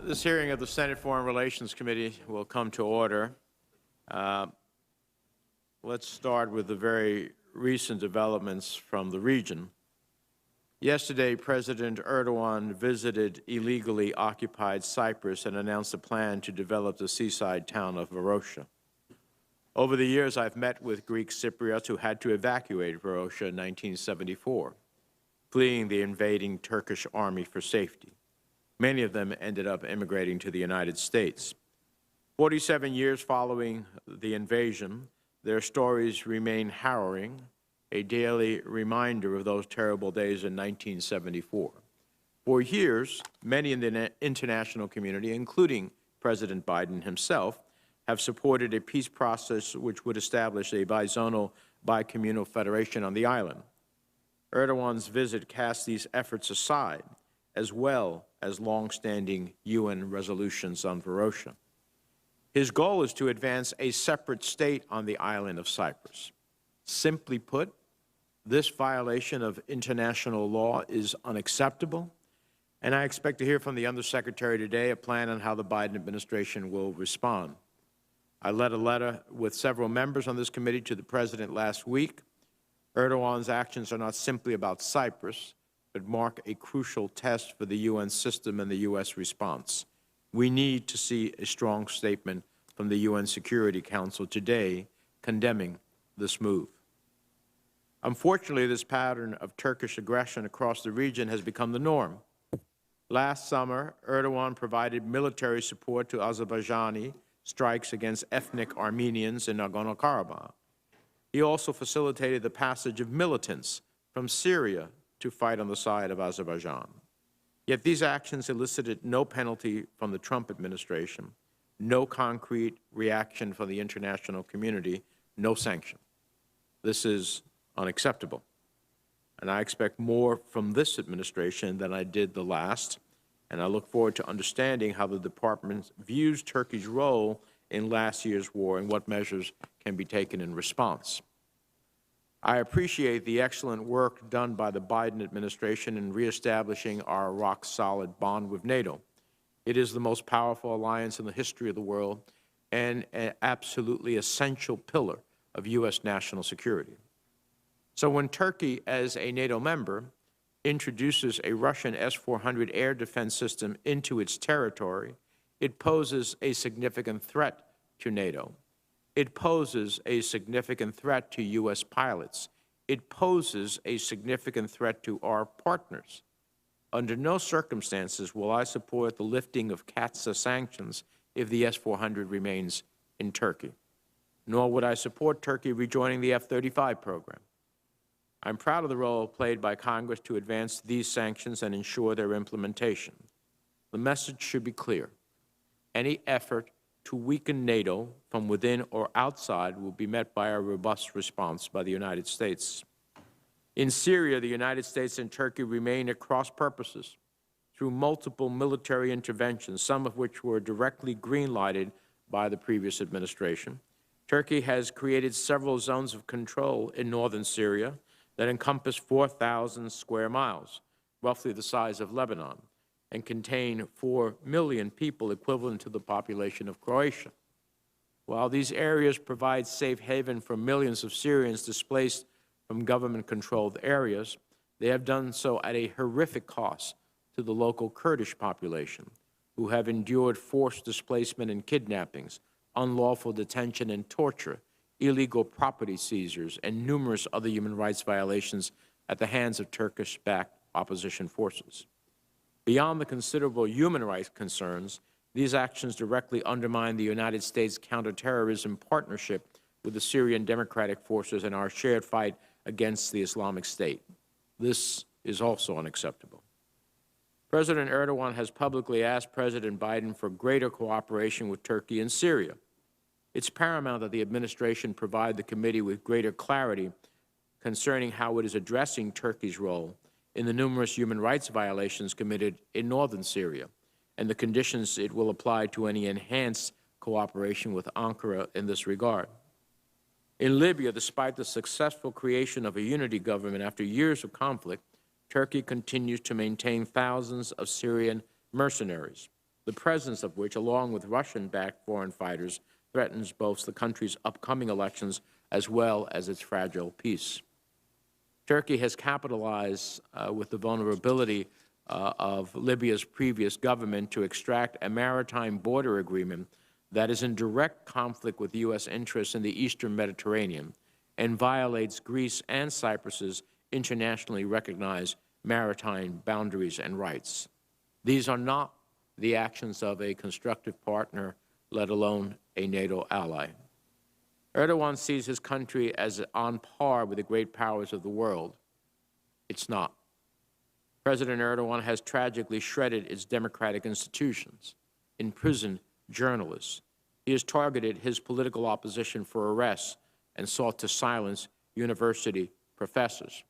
This hearing of the Senate Foreign Relations Committee will come to order. Let's start with the very recent developments from the region. Yesterday, President Erdogan visited illegally occupied Cyprus and announced a plan to develop the seaside town of Varosha. Over the years, I've met with Greek Cypriots who had to evacuate Varosha in 1974, fleeing the invading Turkish army for safety. Many of them ended up immigrating to the United States. 47 years following the invasion, their stories remain harrowing, a daily reminder of those terrible days in 1974. For years, many in the international community, including President Biden himself, have supported a peace process which would establish a bizonal, bicommunal federation on the island. Erdogan's visit cast these efforts aside, as well as long-standing UN resolutions on Varosha. His goal is to advance a separate state on the island of Cyprus. Simply put, this violation of international law is unacceptable, and I expect to hear from the Undersecretary today a plan on how the Biden administration will respond. I led a letter with several members on this committee to the President last week. Erdogan's actions are not simply about Cyprus, but mark a crucial test for the UN system and the U.S. response. We need to see a strong statement from the UN Security Council today condemning this move. Unfortunately, this pattern of Turkish aggression across the region has become the norm. Last summer, Erdogan provided military support to Azerbaijani strikes against ethnic Armenians in Nagorno-Karabakh. He also facilitated the passage of militants from Syria to fight on the side of Azerbaijan. Yet these actions elicited no penalty from the Trump administration, no concrete reaction from the international community, no sanction. This is unacceptable. And I expect more from this administration than I did the last, and I look forward to understanding how the department views Turkey's role in last year's war and what measures can be taken in response. I appreciate the excellent work done by the Biden administration in reestablishing our rock-solid bond with NATO. It is the most powerful alliance in the history of the world and an absolutely essential pillar of U.S. national security. So when Turkey, as a NATO member, introduces a Russian S-400 air defense system into its territory, it poses a significant threat to NATO. It poses a significant threat to U.S. pilots. It poses a significant threat to our partners. Under no circumstances will I support the lifting of CAATSA sanctions if the S-400 remains in Turkey, nor would I support Turkey rejoining the F-35 program. I'm proud of the role played by Congress to advance these sanctions and ensure their implementation. The message should be clear. Any effort to weaken NATO from within or outside will be met by a robust response by the United States. In Syria, the United States and Turkey remain at cross purposes through multiple military interventions, some of which were directly green-lighted by the previous administration. Turkey has created several zones of control in northern Syria that encompass 4,000 square miles, roughly the size of Lebanon, and contain 4 million people, equivalent to the population of Croatia. While these areas provide safe haven for millions of Syrians displaced from government-controlled areas, they have done so at a horrific cost to the local Kurdish population, who have endured forced displacement and kidnappings, unlawful detention and torture, illegal property seizures, and numerous other human rights violations at the hands of Turkish-backed opposition forces. Beyond the considerable human rights concerns, these actions directly undermine the United States counterterrorism partnership with the Syrian Democratic Forces and our shared fight against the Islamic State. This is also unacceptable. President Erdogan has publicly asked President Biden for greater cooperation with Turkey in Syria. It's paramount that the administration provide the committee with greater clarity concerning how it is addressing Turkey's role in the numerous human rights violations committed in northern Syria, and the conditions it will apply to any enhanced cooperation with Ankara in this regard. In Libya, despite the successful creation of a unity government after years of conflict, Turkey continues to maintain thousands of Syrian mercenaries. the presence of which, along with Russian-backed foreign fighters, threatens both the country's upcoming elections as well as its fragile peace. Turkey has capitalized with the vulnerability of Libya's previous government to extract a maritime border agreement that is in direct conflict with U.S. interests in the Eastern Mediterranean and violates Greece and Cyprus's internationally recognized maritime boundaries and rights. These are not the actions of a constructive partner, let alone a NATO ally. Erdogan sees his country as on par with the great powers of the world. It's not. President Erdogan has tragically shredded its democratic institutions, imprisoned journalists. He has targeted his political opposition for arrests and sought to silence university professors.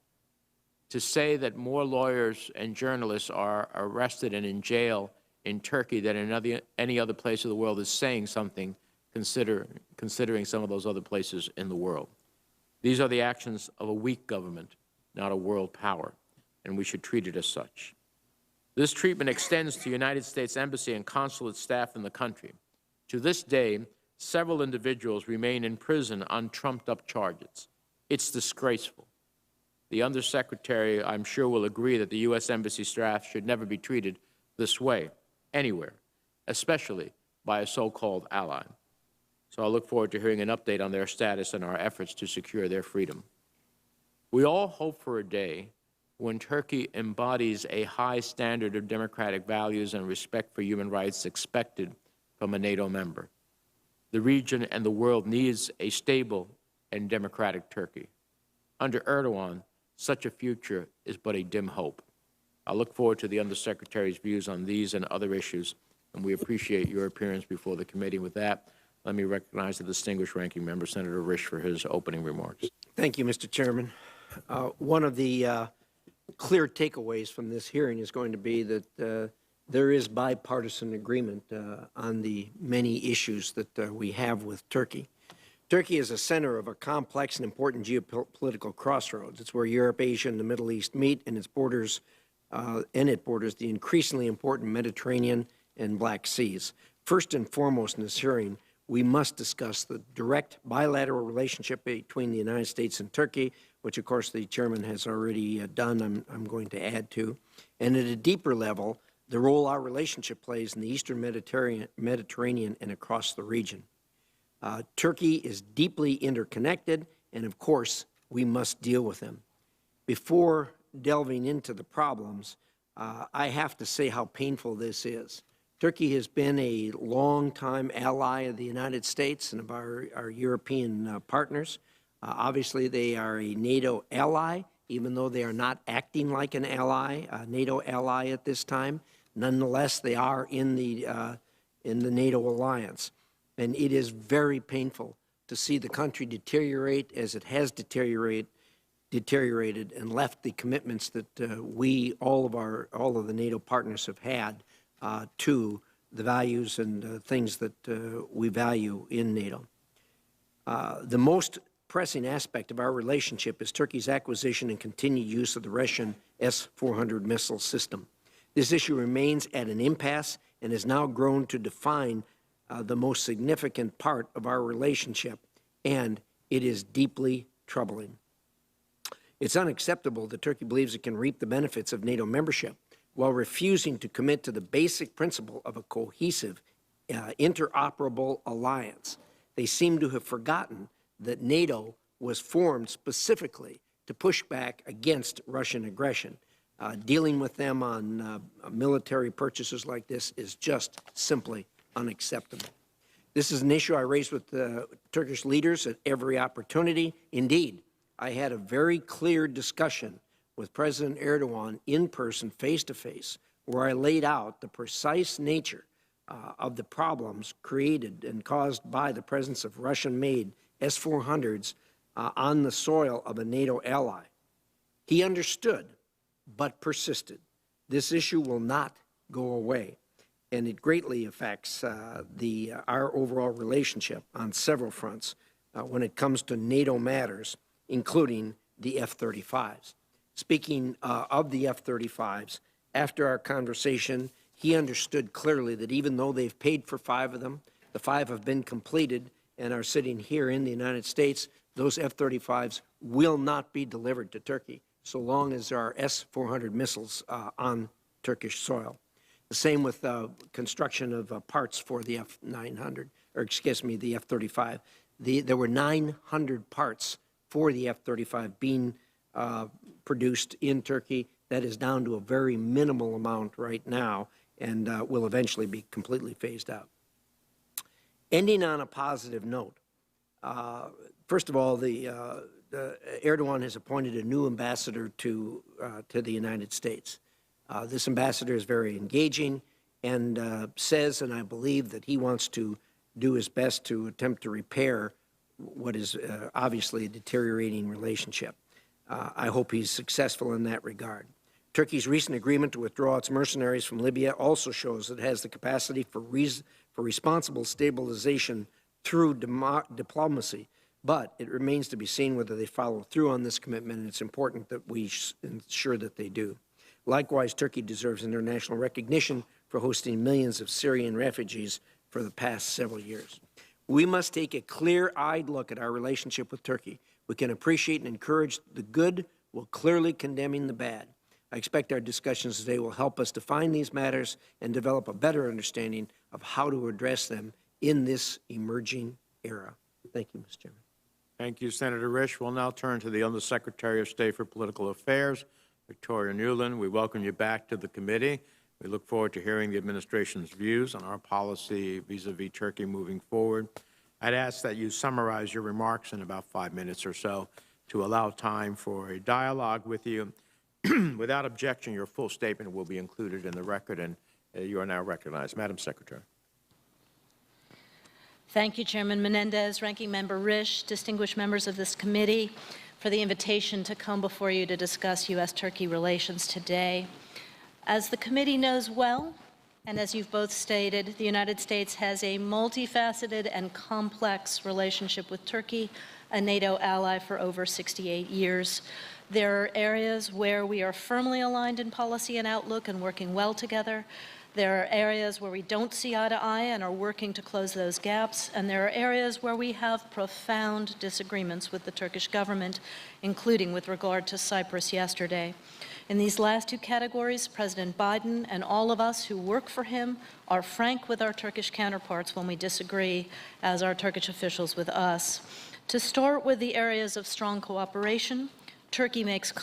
To say that more lawyers and journalists are arrested and in jail in Turkey than in any other place of the world is saying something, considering some of those other places in the world. These are the actions of a weak government, not a world power, and we should treat it as such. This treatment extends to United States Embassy and consulate staff in the country. To this day, several individuals remain in prison on trumped-up charges. It's disgraceful. The Undersecretary, I'm sure, will agree that the U.S. Embassy staff should never be treated this way, anywhere, especially by a so-called ally. So I look forward to hearing an update on their status and our efforts to secure their freedom. We all hope for a day when Turkey embodies a high standard of democratic values and respect for human rights expected from a NATO member. The region and the world needs a stable and democratic Turkey. Under Erdogan, such a future is but a dim hope. I look forward to the Undersecretary's views on these and other issues, and we appreciate your appearance before the committee. With that, let me recognize the distinguished ranking member, Senator Risch, for his opening remarks. Thank you, Mr. Chairman. One of the clear takeaways from this hearing is going to be that there is bipartisan agreement on the many issues that we have with Turkey. Turkey is a center of a complex and important geopolitical crossroads. It's where Europe, Asia, and the Middle East meet, and it borders the increasingly important Mediterranean and Black Seas. First and foremost in this hearing, we must discuss the direct bilateral relationship between the United States and Turkey, which, of course, the chairman has already done. I'm going to add to. And at a deeper level, the role our relationship plays in the Eastern Mediterranean and across the region. Turkey is deeply interconnected, and of course, we must deal with them. Before delving into the problems, I have to say how painful this is. Turkey has been a long-time ally of the United States and of our European partners. Obviously, they are a NATO ally, even though they are not acting like an ally, a NATO ally at this time. Nonetheless, they are in the NATO alliance. And it is very painful to see the country deteriorate as it has deteriorated and left the commitments that all of the NATO partners have had to the values and things that we value in NATO. The most pressing aspect of our relationship is Turkey's acquisition and continued use of the Russian S-400 missile system. This issue remains at an impasse and has now grown to define the most significant part of our relationship, and it is deeply troubling. It's unacceptable that Turkey believes it can reap the benefits of NATO membership while refusing to commit to the basic principle of a cohesive, interoperable alliance. They seem to have forgotten that NATO was formed specifically to push back against Russian aggression. Dealing with them on military purchases like this is just simply unacceptable. This is an issue I raised with Turkish leaders at every opportunity. Indeed, I had a very clear discussion with President Erdogan in person, face-to-face, where I laid out the precise nature of the problems created and caused by the presence of Russian-made S-400s on the soil of a NATO ally. He understood, but persisted. This issue will not go away, and it greatly affects our overall relationship on several fronts when it comes to NATO matters, including the F-35s. Speaking of the F-35s, after our conversation, he understood clearly that even though they've paid for 5 of them, the 5 have been completed and are sitting here in the United States, those F-35s will not be delivered to Turkey so long as there are S-400 missiles on Turkish soil. The same with construction of parts for the F-900, or excuse me, the F-35. There were 900 parts for the F-35 being produced in Turkey. That is down to a very minimal amount right now and will eventually be completely phased out. Ending on a positive note, first of all, Erdogan has appointed a new ambassador to the United States. This ambassador is very engaging and says, and I believe, that he wants to do his best to attempt to repair what is obviously a deteriorating relationship. I hope he's successful in that regard. Turkey's recent agreement to withdraw its mercenaries from Libya also shows it has the capacity for responsible stabilization through diplomacy, but it remains to be seen whether they follow through on this commitment, and it's important that we ensure that they do. Likewise, Turkey deserves international recognition for hosting millions of Syrian refugees for the past several years. We must take a clear-eyed look at our relationship with Turkey. We can appreciate and encourage the good while clearly condemning the bad. I expect our discussions today will help us define these matters and develop a better understanding of how to address them in this emerging era. Thank you, Mr. Chairman. Thank you, Senator Risch. We'll now turn to the Undersecretary of State for Political Affairs, Victoria Newland. We welcome you back to the committee. We look forward to hearing the administration's views on our policy vis-a-vis Turkey moving forward. I'd ask that you summarize your remarks in about 5 minutes or so to allow time for a dialogue with you. Without objection, your full statement will be included in the record, and you are now recognized. Madam Secretary. Thank you, Chairman Menendez, Ranking Member Risch, distinguished members of this committee, for the invitation to come before you to discuss U.S.-Turkey relations today. As the committee knows well, and as you've both stated, the United States has a multifaceted and complex relationship with Turkey, a NATO ally for over 68 years. There are areas where we are firmly aligned in policy and outlook and working well together. There are areas where we don't see eye to eye and are working to close those gaps. And there are areas where we have profound disagreements with the Turkish government, including with regard to Cyprus yesterday. In these last 2 categories, President Biden and all of us who work for him are frank with our Turkish counterparts when we disagree, as are Turkish officials with us. To start with the areas of strong cooperation, Turkey makes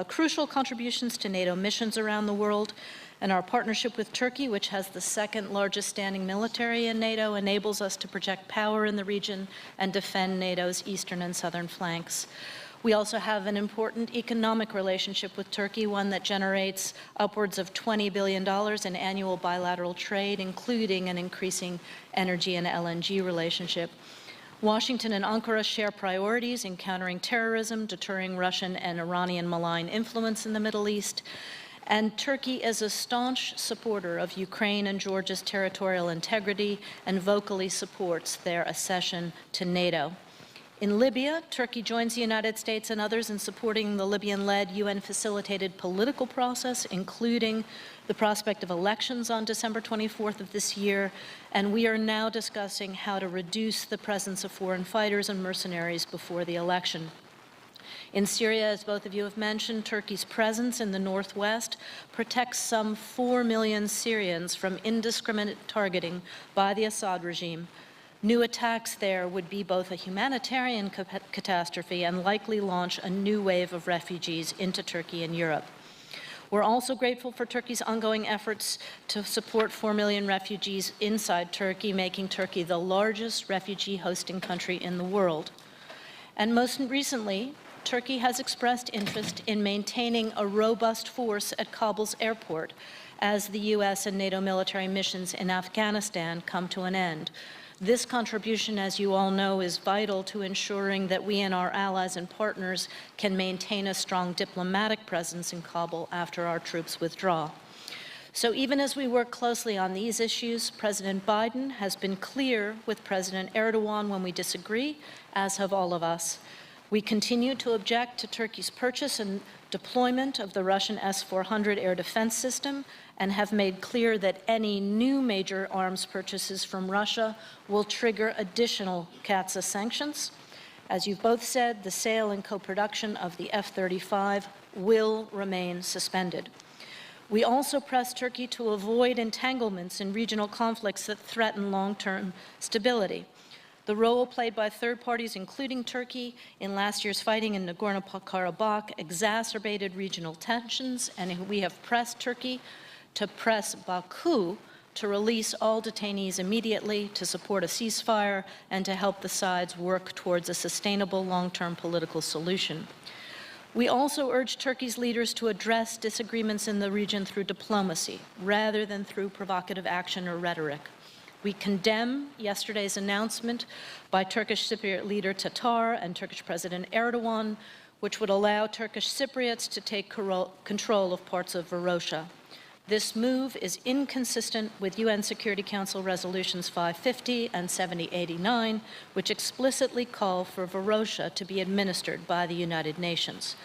crucial contributions to NATO missions around the world, and our partnership with Turkey, which has the 2nd largest standing military in NATO, enables us to project power in the region and defend NATO's eastern and southern flanks. We also have an important economic relationship with Turkey, one that generates upwards of $20 billion in annual bilateral trade, including an increasing energy and LNG relationship. Washington and Ankara share priorities in countering terrorism, deterring Russian and Iranian malign influence in the Middle East, and Turkey is a staunch supporter of Ukraine and Georgia's territorial integrity and vocally supports their accession to NATO. In Libya, Turkey joins the United States and others in supporting the Libyan-led UN-facilitated political process, including the prospect of elections on December 24th of this year, and we are now discussing how to reduce the presence of foreign fighters and mercenaries before the election. In Syria, as both of you have mentioned, Turkey's presence in the northwest protects some 4 million Syrians from indiscriminate targeting by the Assad regime. New attacks there would be both a humanitarian catastrophe and likely launch a new wave of refugees into Turkey and Europe. We're also grateful for Turkey's ongoing efforts to support 4 million refugees inside Turkey, making Turkey the largest refugee hosting country in the world. And most recently, Turkey has expressed interest in maintaining a robust force at Kabul's airport as the U.S. and NATO military missions in Afghanistan come to an end. This contribution, as you all know, is vital to ensuring that we and our allies and partners can maintain a strong diplomatic presence in Kabul after our troops withdraw. So even as we work closely on these issues, President Biden has been clear with President Erdogan when we disagree, as have all of us. We continue to object to Turkey's purchase and deployment of the Russian S-400 air defense system and have made clear that any new major arms purchases from Russia will trigger additional CAATSA sanctions. As you've both said, the sale and co-production of the F-35 will remain suspended. We also press Turkey to avoid entanglements in regional conflicts that threaten long-term stability. The role played by third parties, including Turkey, in last year's fighting in Nagorno-Karabakh exacerbated regional tensions, and we have pressed Turkey to press Baku to release all detainees immediately, to support a ceasefire, and to help the sides work towards a sustainable long-term political solution. We also urge Turkey's leaders to address disagreements in the region through diplomacy, rather than through provocative action or rhetoric. We condemn yesterday's announcement by Turkish Cypriot leader Tatar and Turkish President Erdogan, which would allow Turkish Cypriots to take control of parts of Varosha. This move is inconsistent with UN Security Council Resolutions 550 and 7089, which explicitly call for Varosha to be administered by the United Nations.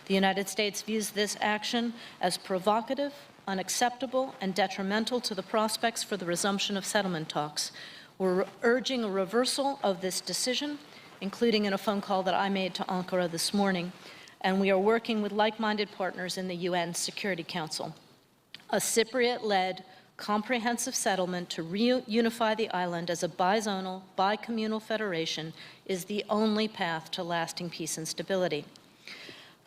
The United States views this action as provocative, unacceptable, and detrimental to the prospects for the resumption of settlement talks. We're urging a reversal of this decision, including in a phone call that I made to Ankara this morning, and we are working with like-minded partners in the UN Security Council. A Cypriot-led comprehensive settlement to reunify the island as a bizonal, bicommunal federation is the only path to lasting peace and stability.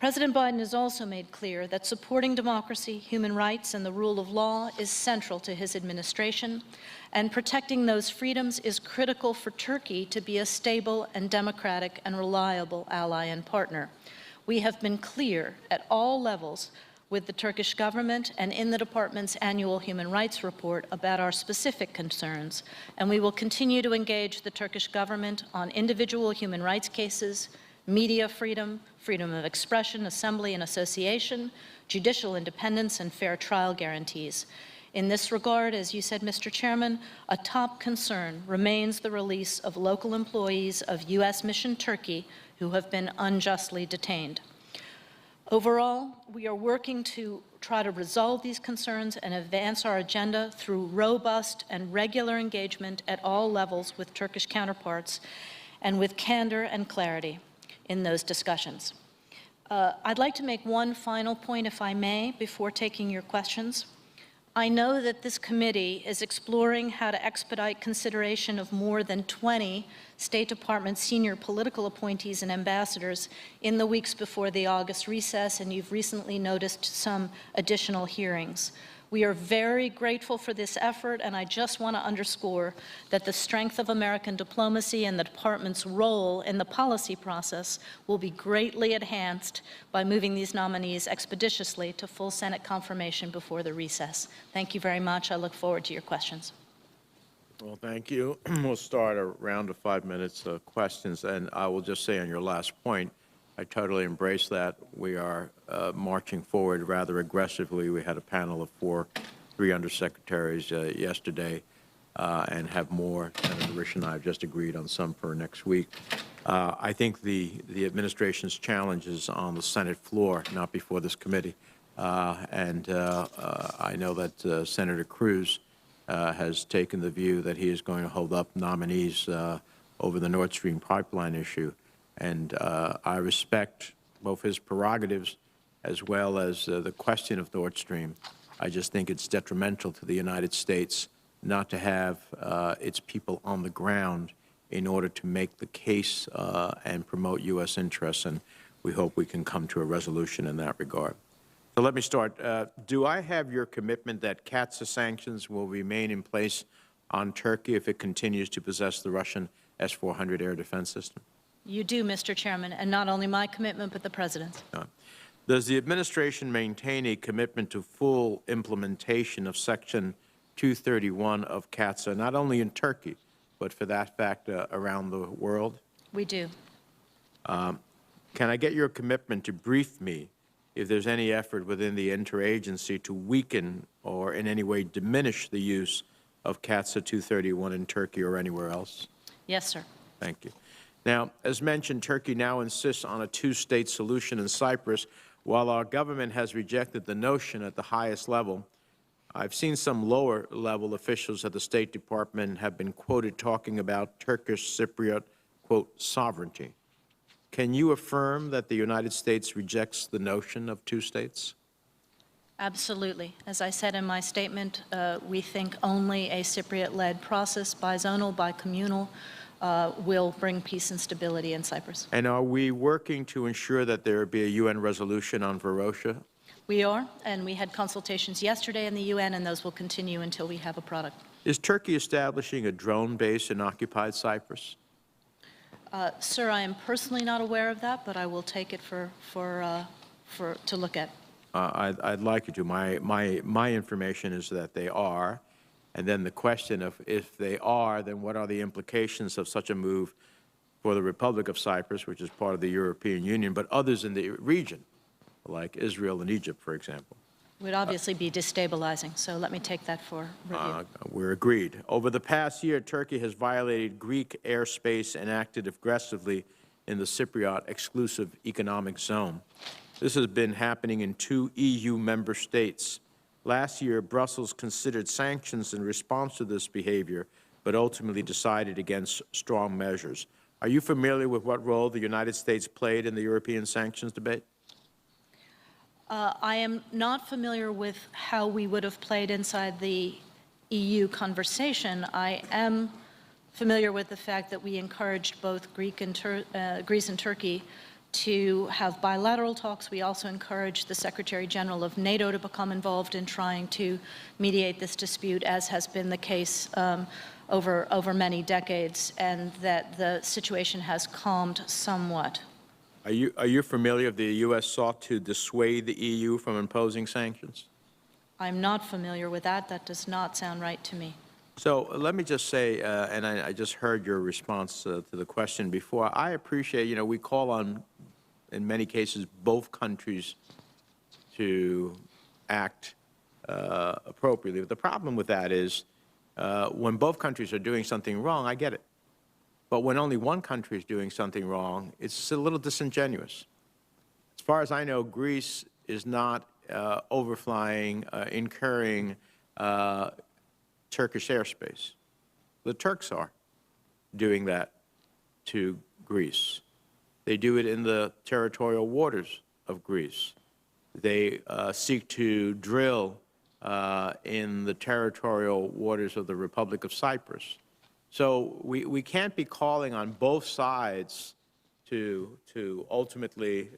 President Biden has also made clear that supporting democracy, human rights, and the rule of law is central to his administration, and protecting those freedoms is critical for Turkey to be a stable and democratic and reliable ally and partner. We have been clear at all levels with the Turkish government and in the department's annual human rights report about our specific concerns, and we will continue to engage the Turkish government on individual human rights cases, media freedom, freedom of expression, assembly and association, judicial independence, and fair trial guarantees. In this regard, as you said, Mr. Chairman, a top concern remains the release of local employees of U.S. Mission Turkey who have been unjustly detained. Overall, we are working to try to resolve these concerns and advance our agenda through robust and regular engagement at all levels with Turkish counterparts and with candor and clarity in those discussions. I'd like to make one final point, if I may, before taking your questions. I know that this committee is exploring how to expedite consideration of more than 20 State Department senior political appointees and ambassadors in the weeks before the August recess, and you've recently noticed some additional hearings. We are very grateful for this effort, and I just want to underscore that the strength of American diplomacy and the Department's role in the policy process will be greatly enhanced by moving these nominees expeditiously to full Senate confirmation before the recess. Thank you very much. I look forward to your questions. Well, thank you. We'll start a round of 5 minutes of questions, and I will just say on your last point, I totally embrace that. We are marching forward rather aggressively. We had a panel of 3 undersecretaries yesterday and have more. Senator Risch and I have just agreed on some for next week. I think the administration's challenge is on the Senate floor, not before this committee. I know that Senator Cruz has taken the view that he is going to hold up nominees over the Nord Stream pipeline issue. And I respect both his prerogatives as well as the question of Nord Stream. I just think it's detrimental to the United States not to have its people on the ground in order to make the case and promote U.S. interests, and we hope we can come to a resolution in that regard. So let me start. Do I have your commitment that CAATSA sanctions will remain in place on Turkey if it continues to possess the Russian S-400 air defense system? You do, Mr. Chairman, and not only my commitment, but the President's. Does the administration maintain a commitment to full implementation of Section 231 of CAATSA, not only in Turkey, but for that fact around the world? We do. Can I get your commitment to brief me if there's any effort within the interagency to weaken or in any way diminish the use of CAATSA 231 in Turkey or anywhere else? Yes, sir. Thank you. Now, as mentioned, Turkey now insists on a two-state solution in Cyprus. While our government has rejected the notion at the highest level, I've seen some lower-level officials at the State Department have been quoted talking about Turkish Cypriot, quote, sovereignty. Can you affirm that the United States rejects the notion of two states? Absolutely. As I said in my statement, we think only a Cypriot-led process, bizonal, bicommunal, will bring peace and stability in Cyprus. And are we working to ensure that there be a UN resolution on Varosha? We are, and we had consultations yesterday in the UN, and those will continue until we have a product. Is Turkey establishing a drone base in occupied Cyprus? Sir, I am personally not aware of that, but I will take it to look at. I'd like you to. My information is that they are. And then the question of if they are, then what are the implications of such a move for the Republic of Cyprus, which is part of the European Union, but others in the region, like Israel and Egypt, for example? It would obviously be destabilizing, so let me take that for review. We're agreed. Over the past year, Turkey has violated Greek airspace and acted aggressively in the Cypriot exclusive economic zone. This has been happening in 2 EU member states. Last year, Brussels considered sanctions in response to this behavior, but ultimately decided against strong measures. Are you familiar with what role the United States played in the European sanctions debate? I am not familiar with how we would have played inside the EU conversation. I am familiar with the fact that we encouraged both Greece and Turkey to have bilateral talks. We also encouraged the Secretary General of NATO to become involved in trying to mediate this dispute, as has been the case over many decades, and that the situation has calmed somewhat. Are you familiar if the U.S. sought to dissuade the EU from imposing sanctions? I'm not familiar with that. That does not sound right to me. So let me just say, and I just heard your response to the question before. I appreciate, we call on, in many cases, both countries to act appropriately. But the problem with that is when both countries are doing something wrong, I get it. But when only one country is doing something wrong, it's a little disingenuous. As far as I know, Greece is not overflying, incurring Turkish airspace. The Turks are doing that to Greece. They do it in the territorial waters of Greece. They seek to drill in the territorial waters of the Republic of Cyprus. So we can't be calling on both sides to ultimately,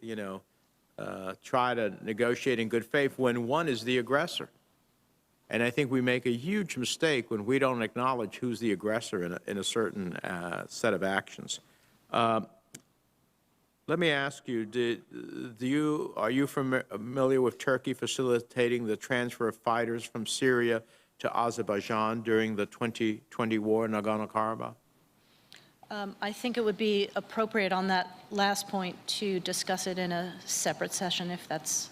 try to negotiate in good faith when one is the aggressor. And I think we make a huge mistake when we don't acknowledge who's the aggressor in a certain set of actions. Let me ask you, are you familiar with Turkey facilitating the transfer of fighters from Syria to Azerbaijan during the 2020 war in Nagorno-Karabakh? I think it would be appropriate on that last point to discuss it in a separate session, if that's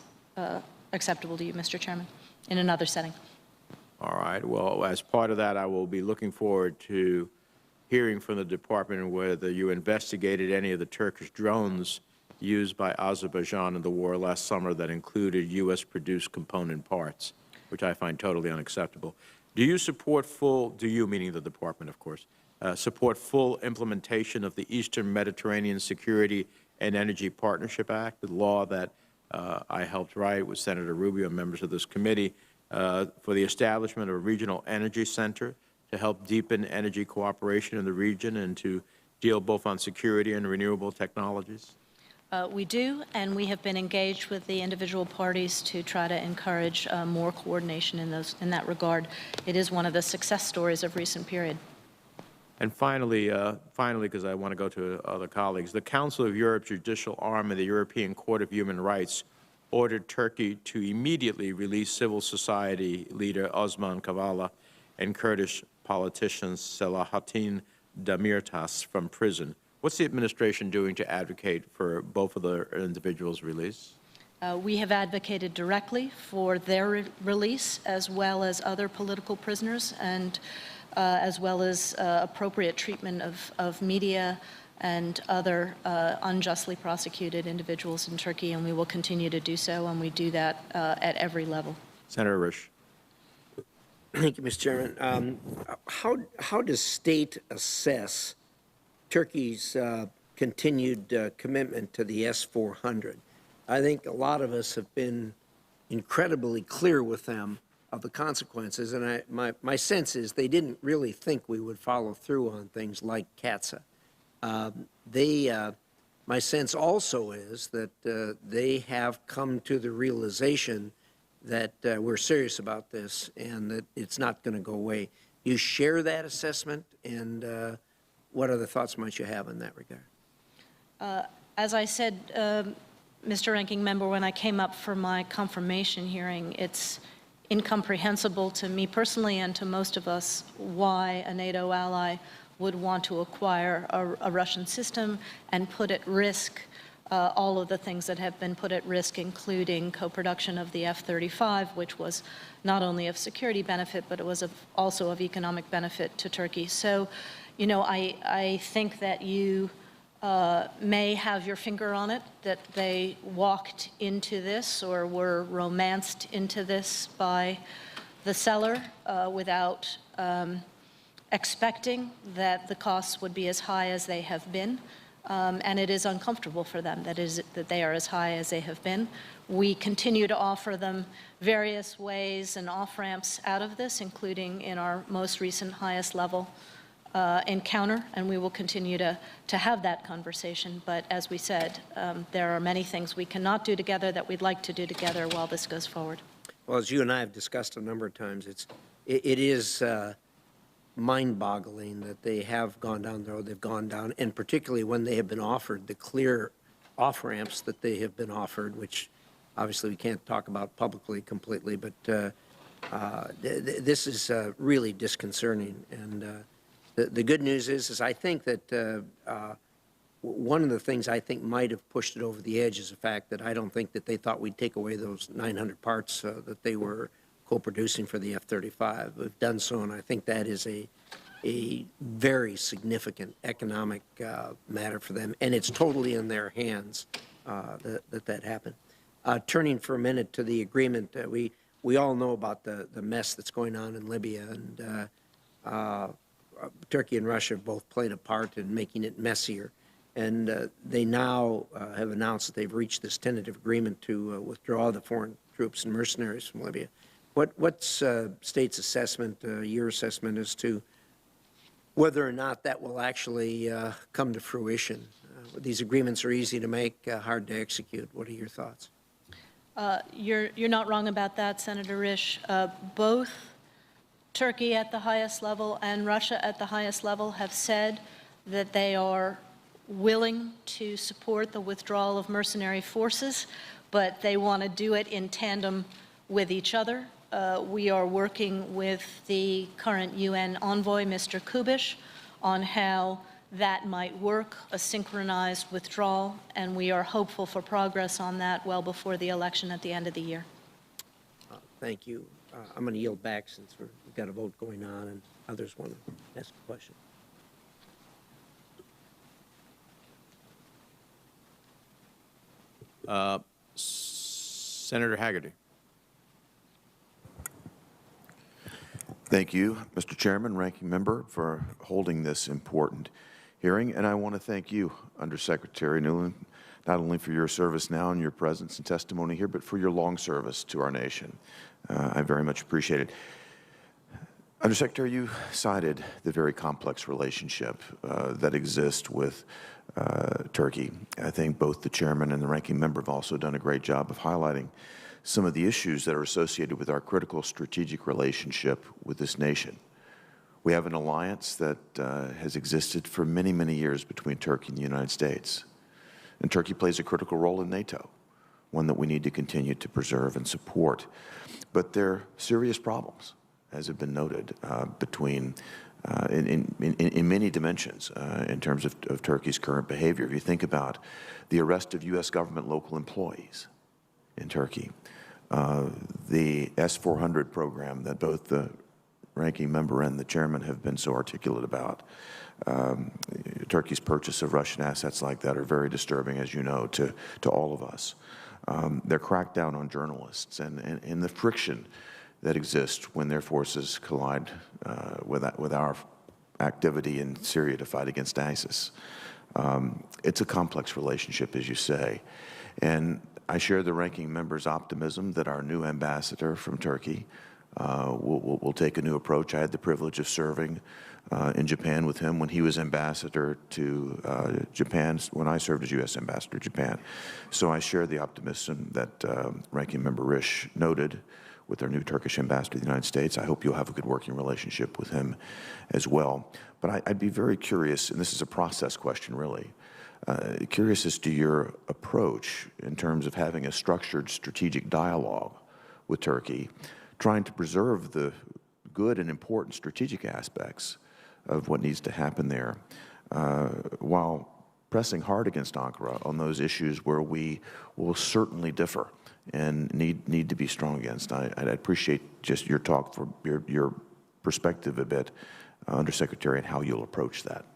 acceptable to you, Mr. Chairman, in another setting. All right. Well, as part of that, I will be looking forward to hearing from the department whether you investigated any of the Turkish drones used by Azerbaijan in the war last summer that included U.S.-produced component parts, which I find totally unacceptable. Do you support meaning the department, of course, support full implementation of the Eastern Mediterranean Security and Energy Partnership Act, the law that I helped write with Senator Rubio and members of this committee, for the establishment of a regional energy center to help deepen energy cooperation in the region and to deal both on security and renewable technologies? We do, and we have been engaged with the individual parties to try to encourage more coordination in that regard. It is one of the success stories of recent period. And finally, because I want to go to other colleagues, the Council of Europe's judicial arm of the European Court of Human Rights ordered Turkey to immediately release civil society leader Osman Kavala and Kurdish politician Selahattin Demirtas from prison. What's the administration doing to advocate for both of the individuals' release? We have advocated directly for their release, as well as other political prisoners, and as well as appropriate treatment of media and other unjustly prosecuted individuals in Turkey, and we will continue to do so, and we do that at every level. Senator Risch. Thank you, Mr. Chairman. How does state assess Turkey's continued commitment to the S-400? I think a lot of us have been incredibly clear with them of the consequences, and my sense is they didn't really think we would follow through on things like CATSA. My sense also is that they have come to the realization that we're serious about this and that it's not going to go away. You share that assessment, and what other thoughts might you have in that regard? As I said, Mr. Ranking Member, when I came up for my confirmation hearing, it's incomprehensible to me personally and to most of us why a NATO ally would want to acquire a Russian system and put at risk all of the things that have been put at risk, including co-production of the F-35, which was not only of security benefit, but it was also of economic benefit to Turkey. So, you know, I think that you may have your finger on it, that they walked into this or were romanced into this by the seller without expecting that the costs would be as high as they have been. And it is uncomfortable for them that they are as high as they have been. We continue to offer them various ways and off-ramps out of this, including in our most recent highest level encounter, and we will continue to have that conversation. But as we said, there are many things we cannot do together that we'd like to do together while this goes forward. Well, as you and I have discussed a number of times, it is mind-boggling that they have gone down the road they've gone down, and particularly when they have been offered the clear off-ramps that they have been offered, which obviously we can't talk about publicly completely, but this is really disconcerting. And the good news is I think that one of the things I think might have pushed it over the edge is the fact that I don't think that they thought we'd take away those 900 parts that they were co-producing for the F-35. We've done so, and I think that is a very significant economic matter for them, and it's totally in their hands that happened. Turning for a minute to the agreement, we all know about the mess that's going on in Libya, and Turkey and Russia have both played a part in making it messier. And they now have announced that they've reached this tentative agreement to withdraw the foreign troops and mercenaries from Libya. What's state's assessment, your assessment as to whether or not that will actually come to fruition? These agreements are easy to make, hard to execute. What are your thoughts? You're not wrong about that, Senator Risch. Both Turkey at the highest level and Russia at the highest level have said that they are willing to support the withdrawal of mercenary forces, but they want to do it in tandem with each other. We are working with the current UN envoy, Mr. Kubish, on how that might work, a synchronized withdrawal, and we are hopeful for progress on that well before the election at the end of the year. Thank you. I'm going to yield back since we've got a vote going on and others want to ask a question. Senator Haggerty. Thank you, Mr. Chairman, Ranking Member, for holding this important hearing. And I want to thank you, Undersecretary Newland, not only for your service now and your presence and testimony here, but for your long service to our nation. I very much appreciate it. Undersecretary, you cited the very complex relationship that exists with Turkey. I think both the chairman and the ranking member have also done a great job of highlighting some of the issues that are associated with our critical strategic relationship with this nation. We have an alliance that has existed for many, many years between Turkey and the United States. And Turkey plays a critical role in NATO, one that we need to continue to preserve and support. But there are serious problems, as have been noted, between in many dimensions in terms of Turkey's current behavior. If you think about the arrest of U.S. government local employees in Turkey, the S-400 program that both the ranking member and the chairman have been so articulate about, Turkey's purchase of Russian assets like that are very disturbing, as you know, to all of us. Their crackdown on journalists and the friction that exist when their forces collide with our activity in Syria to fight against ISIS. It's a complex relationship, as you say, and I share the ranking member's optimism that our new ambassador from Turkey will take a new approach. I had the privilege of serving in Japan with him when he was ambassador to Japan, when I served as U.S. ambassador to Japan. So I share the optimism that ranking member Risch noted with our new Turkish ambassador to the United States. I hope you'll have a good working relationship with him as well. But I'd be very curious, and this is a process question really, curious as to your approach in terms of having a structured strategic dialogue with Turkey, trying to preserve the good and important strategic aspects of what needs to happen there, while pressing hard against Ankara on those issues where we will certainly differ and need to be strong against. I'd appreciate just your talk, for your perspective a bit, Undersecretary, and how you'll approach that.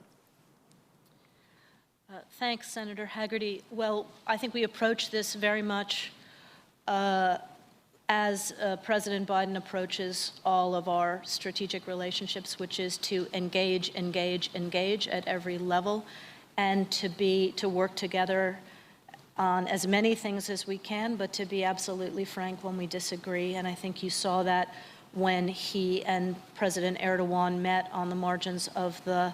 Thanks, Senator Haggerty. Well, I think we approach this very much as President Biden approaches all of our strategic relationships, which is to engage at every level, and to work together on as many things as we can, but to be absolutely frank when we disagree. And I think you saw that when he and President Erdogan met on the margins of the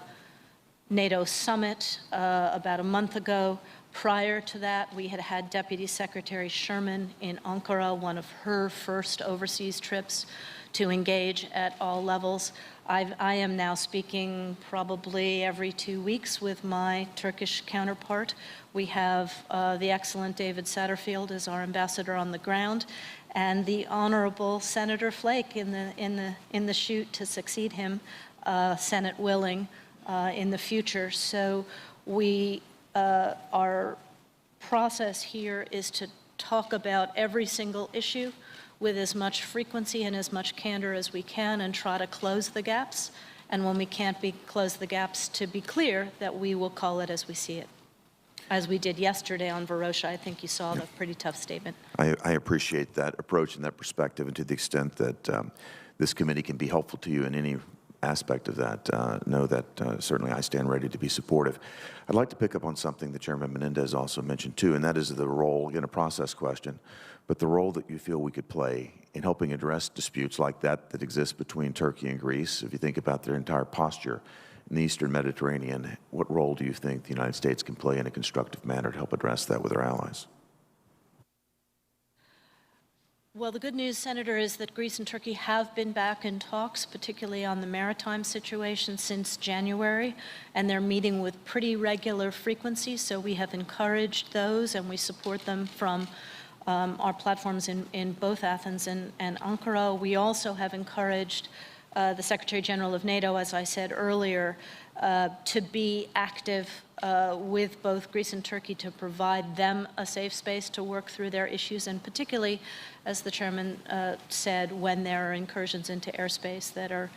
NATO summit about a month ago. Prior to that, we had had Deputy Secretary Sherman in Ankara, one of her first overseas trips, to engage at all levels. I am now speaking probably every 2 weeks with my Turkish counterpart. We have the excellent David Satterfield as our ambassador on the ground, and the Honorable Senator Flake in the chute to succeed him, Senate willing, in the future. So our process here is to talk about every single issue with as much frequency and as much candor as we can, and try to close the gaps. And when we can't close the gaps, to be clear that we will call it as we see it, as we did yesterday on Varosha. I think you saw the pretty tough statement. I appreciate that approach and that perspective, and to the extent that this committee can be helpful to you in any aspect of that, know that certainly I stand ready to be supportive. I'd like to pick up on something that Chairman Menendez also mentioned too, and that is the role, again, a process question, but the role that you feel we could play in helping address disputes like that exist between Turkey and Greece. If you think about their entire posture in the Eastern Mediterranean, what role do you think the United States can play in a constructive manner to help address that with our allies? Well, the good news, Senator, is that Greece and Turkey have been back in talks, particularly on the maritime situation, since January, and they're meeting with pretty regular frequency. So we have encouraged those, and we support them from our platforms in both Athens and Ankara. We also have encouraged the Secretary General of NATO, as I said earlier, to be active with both Greece and Turkey to provide them a safe space to work through their issues, and particularly, as the chairman said, when there are incursions into airspace that are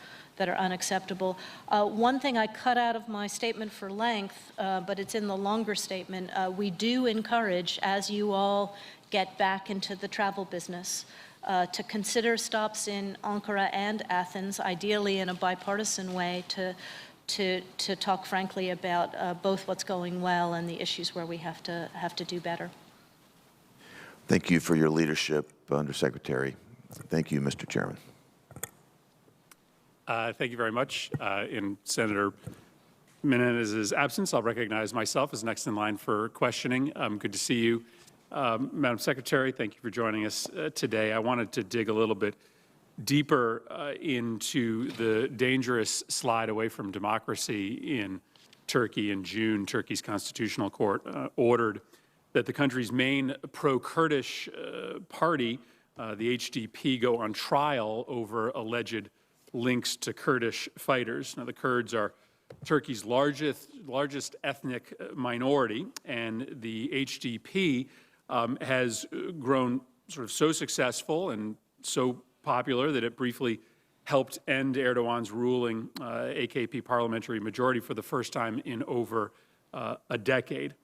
unacceptable. One thing I cut out of my statement for length, but it's in the longer statement, we do encourage, as you all get back into the travel business, to consider stops in Ankara and Athens, ideally in a bipartisan way, to talk frankly about both what's going well and the issues where we have to do better. Thank you for your leadership, Undersecretary. Thank you, Mr. Chairman. Thank you very much. In Senator Menendez's absence, I'll recognize myself as next in line for questioning. Good to see you, Madam Secretary. Thank you for joining us today. I wanted to dig a little bit deeper into the dangerous slide away from democracy in Turkey. In June, Turkey's Constitutional Court ordered that the country's main pro-Kurdish party, the HDP, go on trial over alleged links to Kurdish fighters. Now, the Kurds are Turkey's largest ethnic minority, and the HDP has grown sort of so successful and so popular that it briefly helped end Erdogan's ruling AKP parliamentary majority for the first time in over a decade.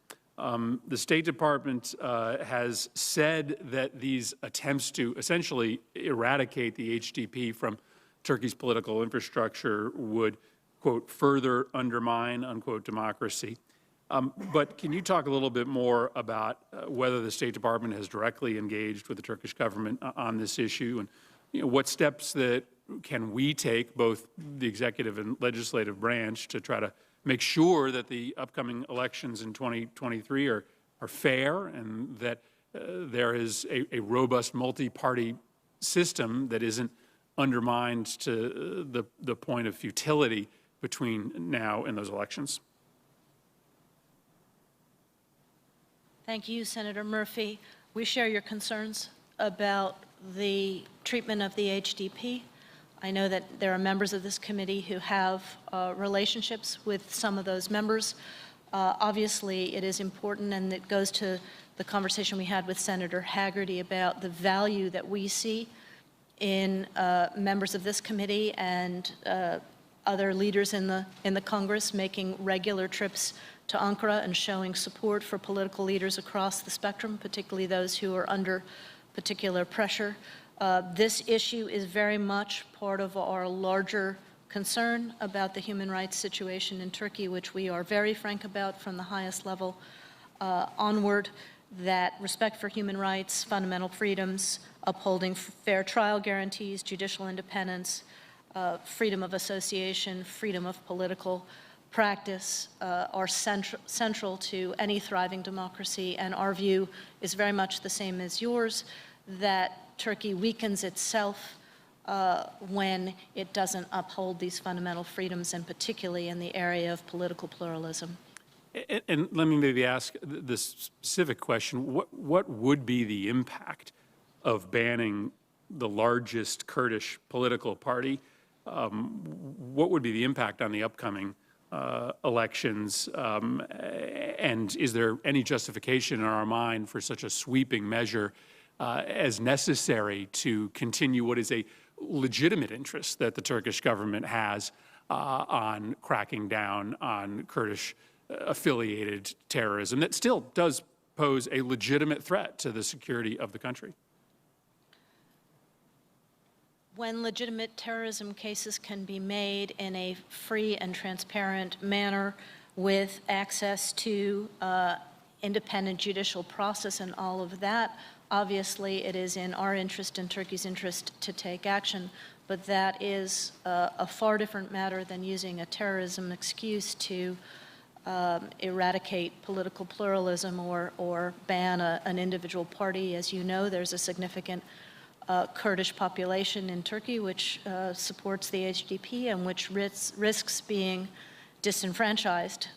The State Department has said that these attempts to essentially eradicate the HDP from Turkey's political infrastructure would, quote, further undermine, unquote, democracy. But can you talk a little bit more about whether the State Department has directly engaged with the Turkish government on this issue, and what steps that can we take, both the executive and legislative branch, to try to make sure that the upcoming elections in 2023 are fair and that there is a robust multi-party system that isn't undermined to the point of futility between now and those elections? Thank you, Senator Murphy. We share your concerns about the treatment of the HDP. I know that there are members of this committee who have relationships with some of those members. Obviously, it is important, and it goes to the conversation we had with Senator Haggerty about the value that we see in members of this committee and other leaders in the Congress making regular trips to Ankara and showing support for political leaders across the spectrum, particularly those who are under particular pressure. This issue is very much part of our larger concern about the human rights situation in Turkey, which we are very frank about from the highest level onward, that respect for human rights, fundamental freedoms, upholding fair trial guarantees, judicial independence, freedom of association, freedom of political practice are central to any thriving democracy, and our view is very much the same as yours, that Turkey weakens itself when it doesn't uphold these fundamental freedoms, and particularly in the area of political pluralism. And let me maybe ask the specific question. What would be the impact of banning the largest Kurdish political party? What would be the impact on the upcoming elections? And is there any justification in our mind for such a sweeping measure as necessary to continue what is a legitimate interest that the Turkish government has on cracking down on Kurdish affiliated terrorism that still does pose a legitimate threat to the security of the country? When legitimate terrorism cases can be made in a free and transparent manner with access to independent judicial process and all of that, obviously it is in our interest and Turkey's interest to take action, but that is a far different matter than using a terrorism excuse to eradicate political pluralism or ban an individual party. As you know, there's a significant Kurdish population in Turkey which supports the HDP and which risks being disenfranchised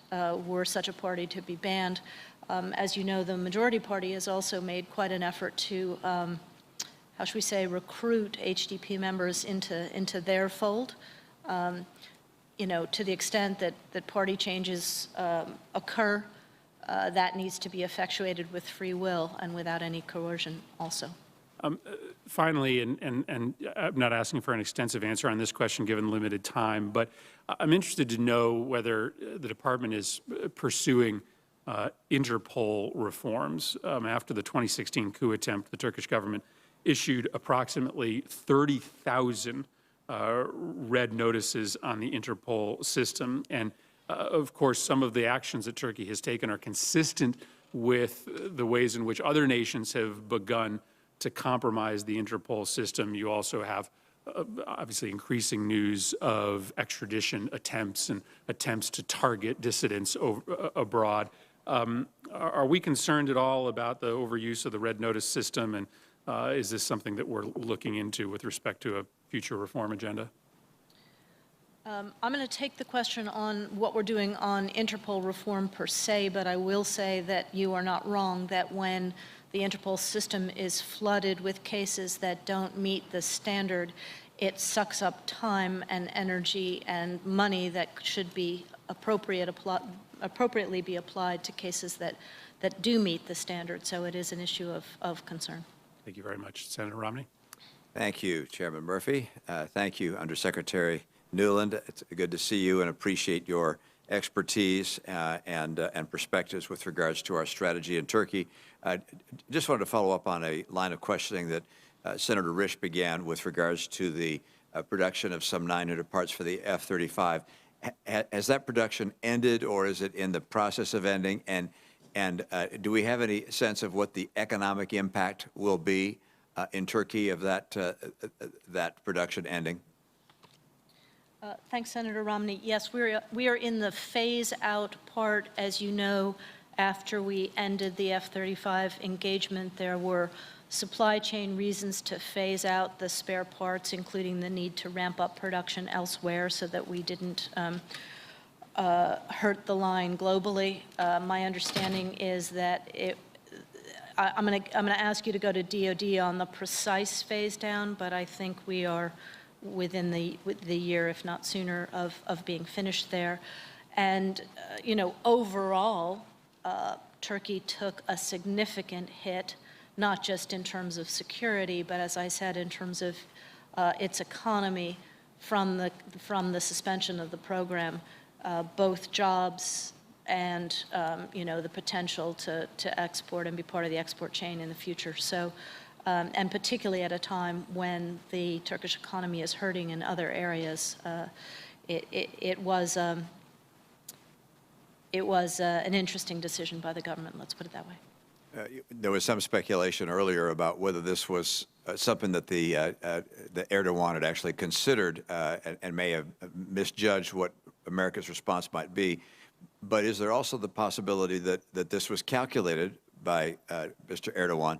were such a party to be banned. As you know, the majority party has also made quite an effort to, how should we say, recruit HDP members into their fold. You know, to the extent that party changes occur, that needs to be effectuated with free will and without any coercion also. Finally, and I'm not asking for an extensive answer on this question given limited time, but I'm interested to know whether the department is pursuing Interpol reforms. After the 2016 coup attempt, the Turkish government issued approximately 30,000 red notices on the Interpol system. And of course, some of the actions that Turkey has taken are consistent with the ways in which other nations have begun to compromise the Interpol system. You also have obviously increasing news of extradition attempts and attempts to target dissidents abroad. Are we concerned at all about the overuse of the red notice system, and is this something that we're looking into with respect to a future reform agenda? I'm going to take the question on what we're doing on Interpol reform per se, but I will say that you are not wrong that when the Interpol system is flooded with cases that don't meet the standard, it sucks up time and energy and money that should be appropriately be applied to cases that do meet the standard. So it is an issue of concern. Thank you very much. Senator Romney. Thank you, Chairman Murphy. Thank you, Undersecretary Newland. It's good to see you and appreciate your expertise and perspectives with regards to our strategy in Turkey. Just wanted to follow up on a line of questioning that Senator Risch began with regards to the production of some 900 parts for the F-35. Has that production ended, or is it in the process of ending? And do we have any sense of what the economic impact will be in Turkey of that production ending? Thanks, Senator Romney. Yes, we are in the phase-out part. As you know, after we ended the F-35 engagement, there were supply chain reasons to phase out the spare parts, including the need to ramp up production elsewhere so that we didn't hurt the line globally. My understanding is that I'm going to ask you to go to DoD on the precise phase down, but I think we are within the year, if not sooner, of being finished there. And overall, Turkey took a significant hit, not just in terms of security, but as I said, in terms of its economy from the suspension of the program, both jobs and the potential to export and be part of the export chain in the future. So, and particularly at a time when the Turkish economy is hurting in other areas, it was an interesting decision by the government. Let's put it that way. There was some speculation earlier about whether this was something that the Erdogan had actually considered and may have misjudged what America's response might be. But is there also the possibility that this was calculated by Mr. Erdogan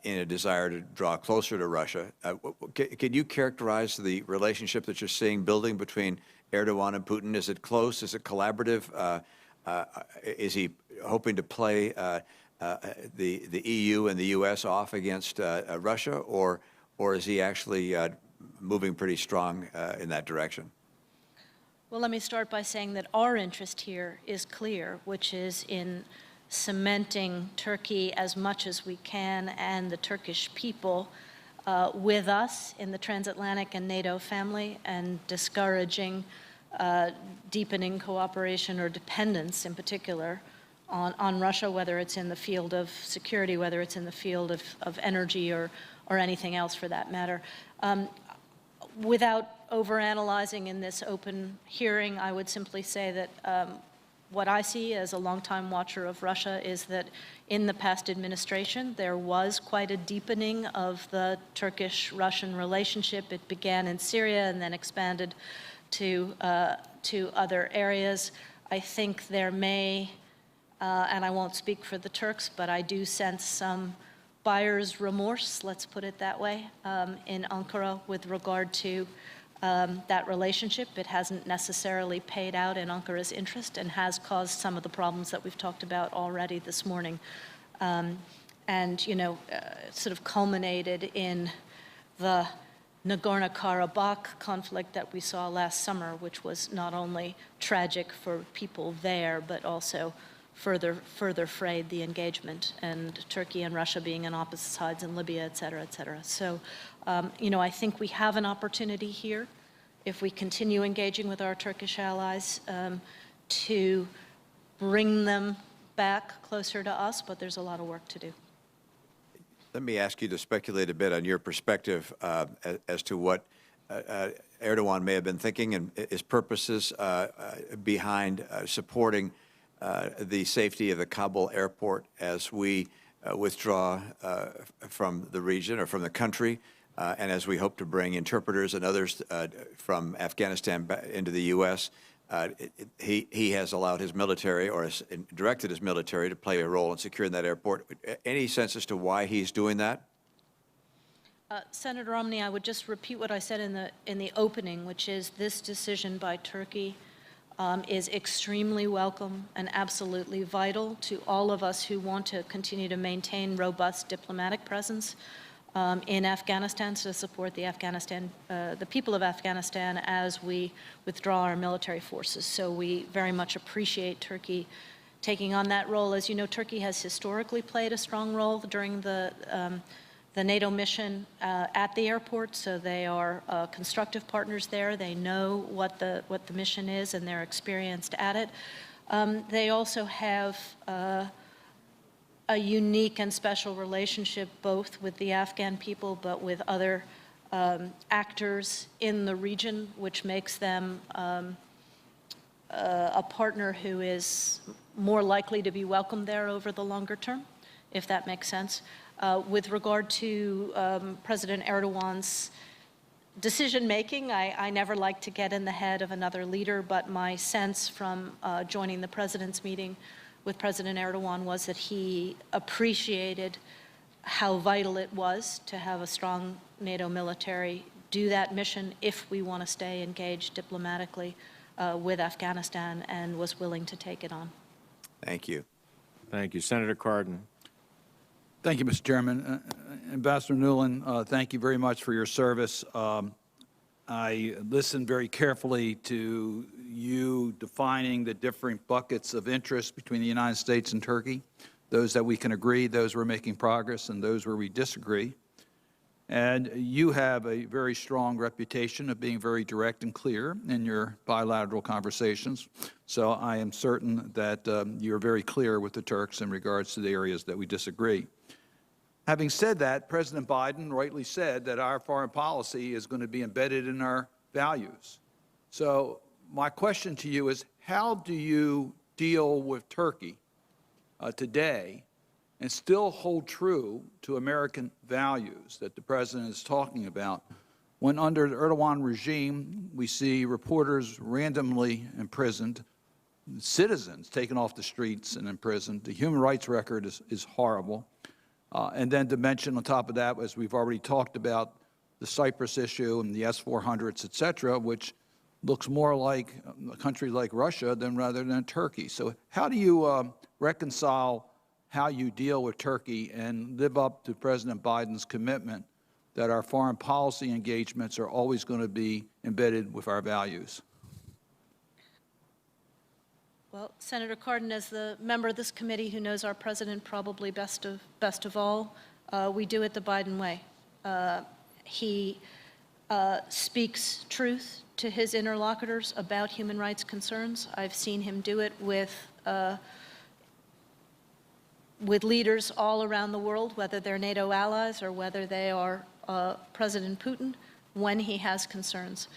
in a desire to draw closer to Russia? Can you characterize the relationship that you're seeing building between Erdogan and Putin? Is it close? Is it collaborative? Is he hoping to play the EU and the U.S. off against Russia, or is he actually moving pretty strong in that direction? Well, let me start by saying that our interest here is clear, which is in cementing Turkey as much as we can and the Turkish people with us in the transatlantic and NATO family, and discouraging deepening cooperation or dependence in particular on Russia, whether it's in the field of security, whether it's in the field of energy or anything else for that matter. Without overanalyzing in this open hearing, I would simply say that what I see as a longtime watcher of Russia is that in the past administration, there was quite a deepening of the Turkish-Russian relationship. It began in Syria and then expanded to other areas. I think there may, and I won't speak for the Turks, but I do sense some buyer's remorse, let's put it that way, in Ankara with regard to that relationship. It hasn't necessarily paid out in Ankara's interest and has caused some of the problems that we've talked about already this morning. And, sort of culminated in the Nagorno-Karabakh conflict that we saw last summer, which was not only tragic for people there, but also further frayed the engagement, and Turkey and Russia being on opposite sides in Libya, et cetera, et cetera. So, I think we have an opportunity here, if we continue engaging with our Turkish allies, to bring them back closer to us, but there's a lot of work to do. Let me ask you to speculate a bit on your perspective as to what Erdogan may have been thinking and his purposes behind supporting the safety of the Kabul airport as we withdraw from the region or from the country, and as we hope to bring interpreters and others from Afghanistan back into the U.S. He has allowed his military, or has directed his military, to play a role in securing that airport. Any sense as to why he's doing that? Senator Romney, I would just repeat what I said in the opening, which is this decision by Turkey is extremely welcome and absolutely vital to all of us who want to continue to maintain robust diplomatic presence in Afghanistan to support the people of Afghanistan as we withdraw our military forces. So we very much appreciate Turkey taking on that role. As you know, Turkey has historically played a strong role during the the NATO mission at the airport, so they are constructive partners there. They know what the mission is, and they're experienced at it. They also have a unique and special relationship both with the Afghan people but with other actors in the region, which makes them a partner who is more likely to be welcomed there over the longer term, if that makes sense. With regard to President Erdogan's decision-making, I never like to get in the head of another leader, but my sense from joining the President's meeting with President Erdogan was that he appreciated how vital it was to have a strong NATO military do that mission if we want to stay engaged diplomatically with Afghanistan, and was willing to take it on. Thank you. Thank you. Senator Cardin. Thank you, Mr. Chairman. Ambassador Newland, thank you very much for your service. I listened very carefully to you defining the different buckets of interest between the United States and Turkey, those that we can agree, those we're making progress, and those where we disagree. And you have a very strong reputation of being very direct and clear in your bilateral conversations. So I am certain that you're very clear with the Turks in regards to the areas that we disagree. Having said that, President Biden rightly said that our foreign policy is going to be embedded in our values. So my question to you is, how do you deal with Turkey today and still hold true to American values that the President is talking about, when under the Erdogan regime we see reporters randomly imprisoned, citizens taken off the streets and imprisoned? The human rights record is horrible. And then to mention on top of that, as we've already talked about, the Cyprus issue and the S-400s, et cetera, which looks more like a country like Russia rather than Turkey. So how do you reconcile how you deal with Turkey and live up to President Biden's commitment that our foreign policy engagements are always going to be embedded with our values? Well, Senator Cardin, as the member of this committee who knows our president probably best of all, we do it the Biden way. He speaks truth to his interlocutors about human rights concerns. I've seen him do it with leaders all around the world, whether they're NATO allies or whether they are President Putin, when he has concerns.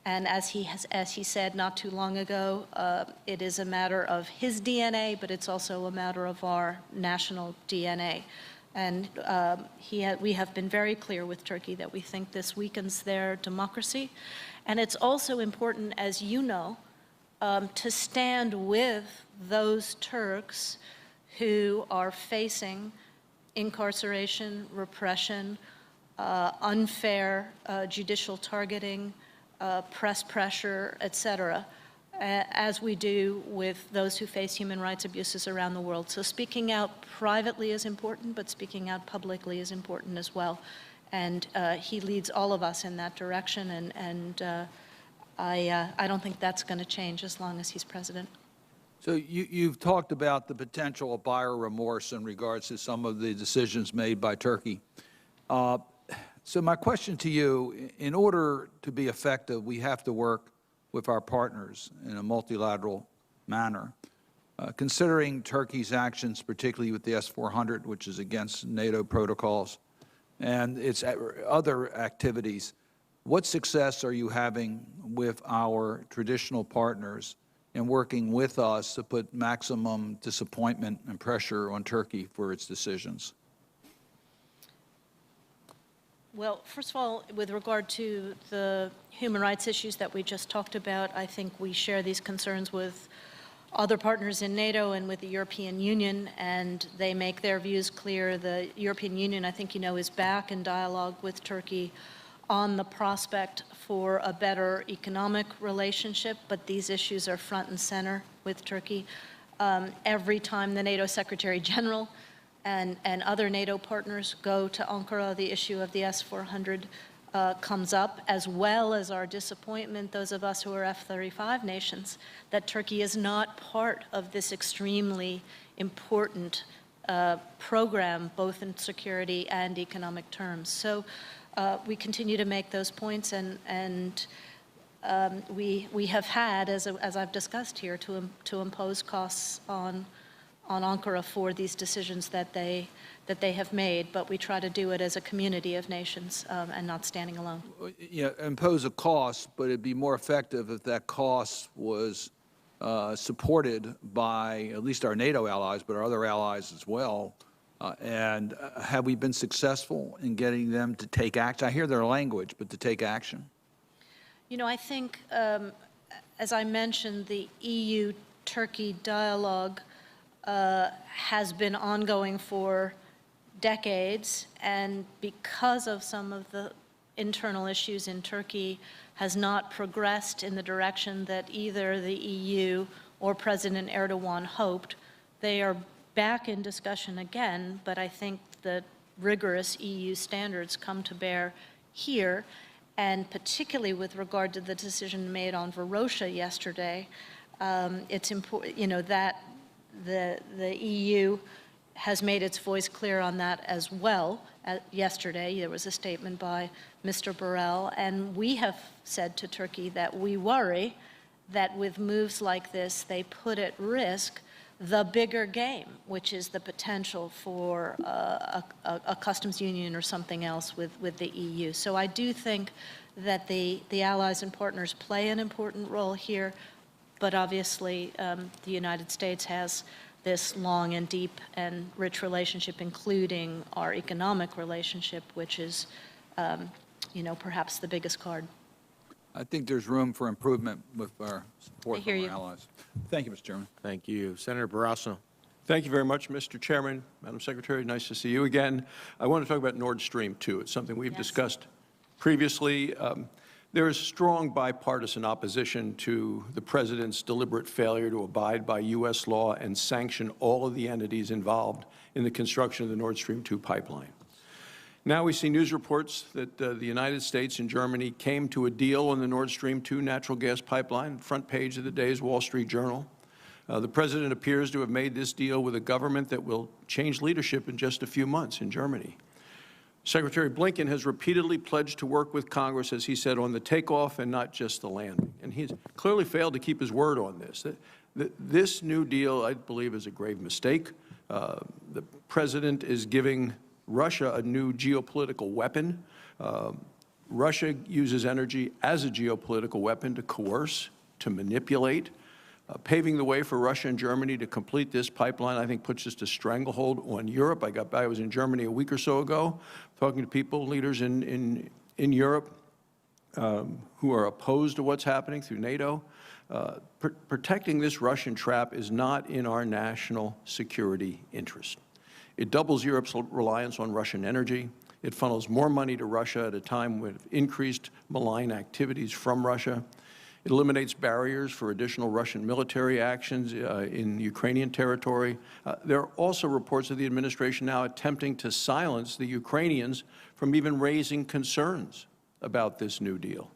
And as he said not too long ago, it is a matter of his DNA, but it's also a matter of our national DNA. And we have been very clear with Turkey that we think this weakens their democracy. And it's also important, as you know, to stand with those Turks who are facing incarceration, repression, unfair judicial targeting, press pressure, et cetera, as we do with those who face human rights abuses around the world. So speaking out privately is important, but speaking out publicly is important as well. And he leads all of us in that direction, and I don't think that's going to change as long as he's president. So you've talked about the potential of buyer remorse in regards to some of the decisions made by Turkey. So my question to you, in order to be effective, we have to work with our partners in a multilateral manner. Considering Turkey's actions, particularly with the S-400, which is against NATO protocols, and its other activities, what success are you having with our traditional partners in working with us to put maximum disappointment and pressure on Turkey for its decisions? Well, first of all, with regard to the human rights issues that we just talked about, I think we share these concerns with other partners in NATO and with the European Union, and they make their views clear. The European Union, I think you know, is back in dialogue with Turkey on the prospect for a better economic relationship, but these issues are front and center with Turkey. Every time the NATO Secretary General and other NATO partners go to Ankara, the issue of the S-400 comes up, as well as our disappointment, those of us who are F-35 nations, that Turkey is not part of this extremely important program, both in security and economic terms. So we continue to make those points, and we have had, as I've discussed here, to impose costs on Ankara for these decisions that they have made, but we try to do it as a community of nations and not standing alone. Yeah, impose a cost, but it'd be more effective if that cost was supported by at least our NATO allies, but our other allies as well. And have we been successful in getting them to take action? I hear their language, but to take action? You know, I think, as I mentioned, the EU-Turkey dialogue has been ongoing for decades, and because of some of the internal issues in Turkey, has not progressed in the direction that either the EU or President Erdogan hoped. They are back in discussion again, but I think the rigorous EU standards come to bear here, and particularly with regard to the decision made on Varosha yesterday, it's important, you know, that the EU has made its voice clear on that as well. Yesterday, there was a statement by Mr. Borrell, and we have said to Turkey that we worry that with moves like this, they put at risk the bigger game, which is the potential for a customs union or something else with the EU. So I do think that the allies and partners play an important role here, but obviously the United States has this long and deep and rich relationship, including our economic relationship, which is, you know, perhaps the biggest card. I think there's room for improvement with our support I hear from you. our allies. Thank you, Mr. Chairman. Thank you. Senator Barrasso. Thank you very much, Mr. Chairman. Madam Secretary, nice to see you again. I want to talk about Nord Stream 2. It's something we've discussed previously. There is strong bipartisan opposition to the President's deliberate failure to abide by U.S. law and sanction all of the entities involved in the construction of the Nord Stream 2 pipeline. Now we see news reports that the United States and Germany came to a deal on the Nord Stream 2 natural gas pipeline, front page of the day's Wall Street Journal. The President appears to have made this deal with a government that will change leadership in just a few months in Germany. Secretary Blinken has repeatedly pledged to work with Congress, as he said, on the takeoff and not just the landing. And he's clearly failed to keep his word on this. This new deal, I believe, is a grave mistake. The President is giving Russia a new geopolitical weapon. Russia uses energy as a geopolitical weapon to coerce, to manipulate. Paving the way for Russia and Germany to complete this pipeline, I think, puts just a stranglehold on Europe. I was in Germany a week or so ago, talking to people, leaders in Europe who are opposed to what's happening through NATO. Protecting this Russian trap is not in our national security interest. It doubles Europe's reliance on Russian energy. It funnels more money to Russia at a time with increased malign activities from Russia. It eliminates barriers for additional Russian military actions in Ukrainian territory. There are also reports of the administration now attempting to silence the Ukrainians from even raising concerns about this new deal.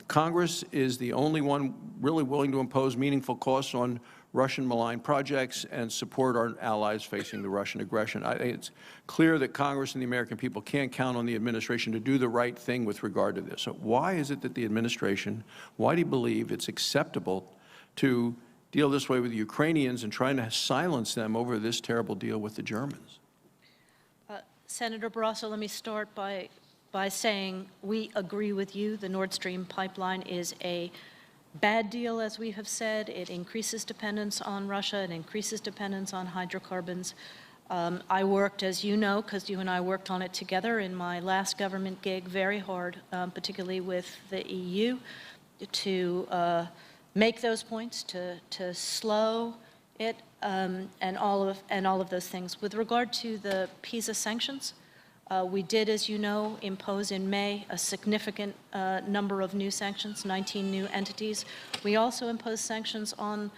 Congress is the only one really willing to impose meaningful costs on Russian malign projects and support our allies facing the Russian aggression. I think it's clear that Congress and the American people can't count on the administration to do the right thing with regard to this. So why is it that the administration, why do you believe it's acceptable to deal this way with the Ukrainians and trying to silence them over this terrible deal with the Germans? Senator Barrasso, let me start by saying we agree with you. The Nord Stream pipeline is a bad deal, as we have said. It increases dependence on Russia. It increases dependence on hydrocarbons. I worked, as you know, because you and I worked on it together in my last government gig, very hard, particularly with the EU, to make those points, to slow it, and all of those things. With regard to the PISA sanctions, we did, as you know, impose in May a significant number of new sanctions, 19 new entities. We also imposed sanctions on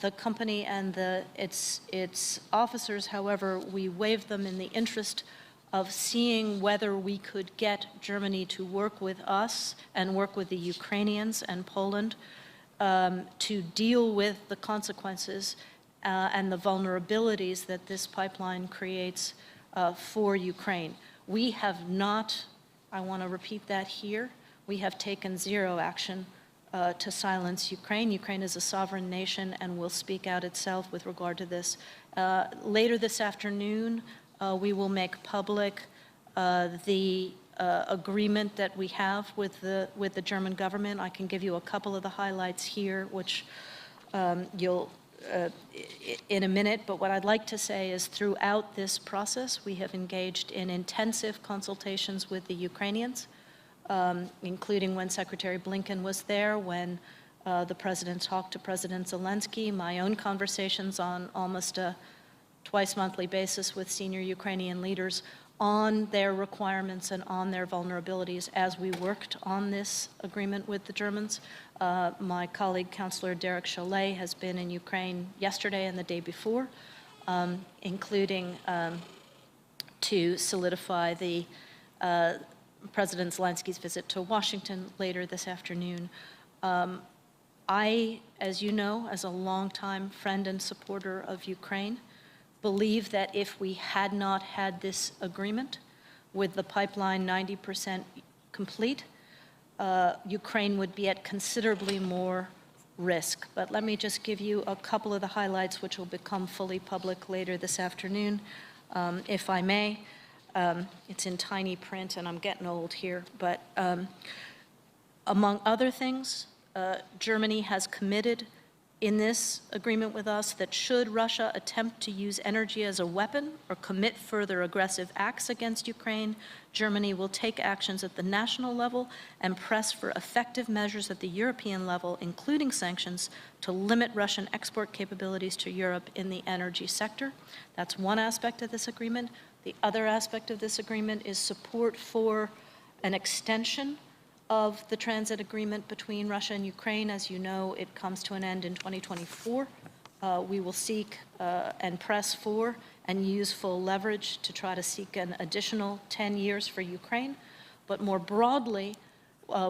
the company and its officers. However, we waived them in the interest of seeing whether we could get Germany to work with us and work with the Ukrainians and Poland to deal with the consequences and the vulnerabilities that this pipeline creates for Ukraine. We have not, I want to repeat that here, we have taken zero action to silence Ukraine. Ukraine is a sovereign nation and will speak out itself with regard to this. Later this afternoon, we will make public the agreement that we have with the German government. I can give you a couple of the highlights here, which you'll in a minute, but what I'd like to say is throughout this process, we have engaged in intensive consultations with the Ukrainians, including when Secretary Blinken was there, when the president talked to President Zelensky, my own conversations on almost a twice-monthly basis with senior Ukrainian leaders on their requirements and on their vulnerabilities as we worked on this agreement with the Germans. My colleague, Councillor Derek Chalet, has been in Ukraine yesterday and the day before, including to solidify the President Zelensky's visit to Washington later this afternoon. I, as you know, as a longtime friend and supporter of Ukraine, believe that if we had not had this agreement with the pipeline 90% complete, Ukraine would be at considerably more risk. But let me just give you a couple of the highlights which will become fully public later this afternoon, if I may. It's in tiny print and I'm getting old here, but among other things, Germany has committed in this agreement with us that should Russia attempt to use energy as a weapon or commit further aggressive acts against Ukraine, Germany will take actions at the national level and press for effective measures at the European level, including sanctions, to limit Russian export capabilities to Europe in the energy sector. That's one aspect of this agreement. The other aspect of this agreement is support for an extension of the transit agreement between Russia and Ukraine. As you know, it comes to an end in 2024. We will seek and press for and use full leverage to try to seek an additional 10 years for Ukraine. But more broadly,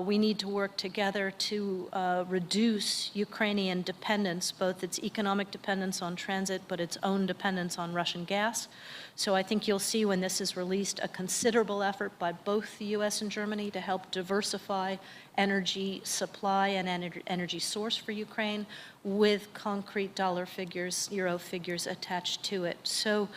we need to work together to reduce Ukrainian dependence, both its economic dependence on transit, but its own dependence on Russian gas. So I think you'll see when this is released a considerable effort by both the U.S. and Germany to help diversify energy supply and energy source for Ukraine with concrete dollar figures, euro figures attached to it. So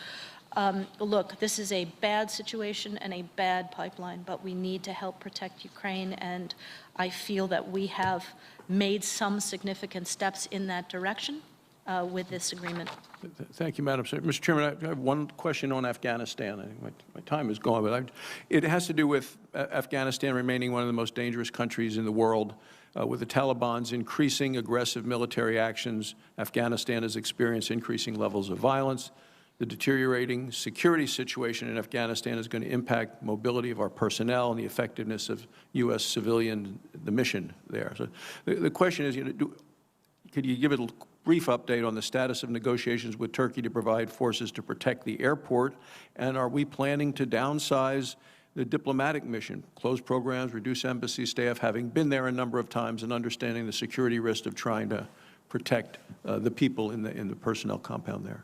look, this is a bad situation and a bad pipeline, but we need to help protect Ukraine, and I feel that we have made some significant steps in that direction with this agreement. Thank you, Madam Secretary. Mr. Chairman, I have one question on Afghanistan. I think my time is gone, but it has to do with Afghanistan remaining one of the most dangerous countries in the world. With the Taliban's increasing aggressive military actions, Afghanistan has experienced increasing levels of violence. The deteriorating security situation in Afghanistan is going to impact mobility of our personnel and the effectiveness of U.S. civilian, the mission there. So the question is, could you give a brief update on the status of negotiations with Turkey to provide forces to protect the airport? And are we planning to downsize the diplomatic mission, close programs, reduce embassy staff, having been there a number of times and understanding the security risk of trying to protect the people in the personnel compound there?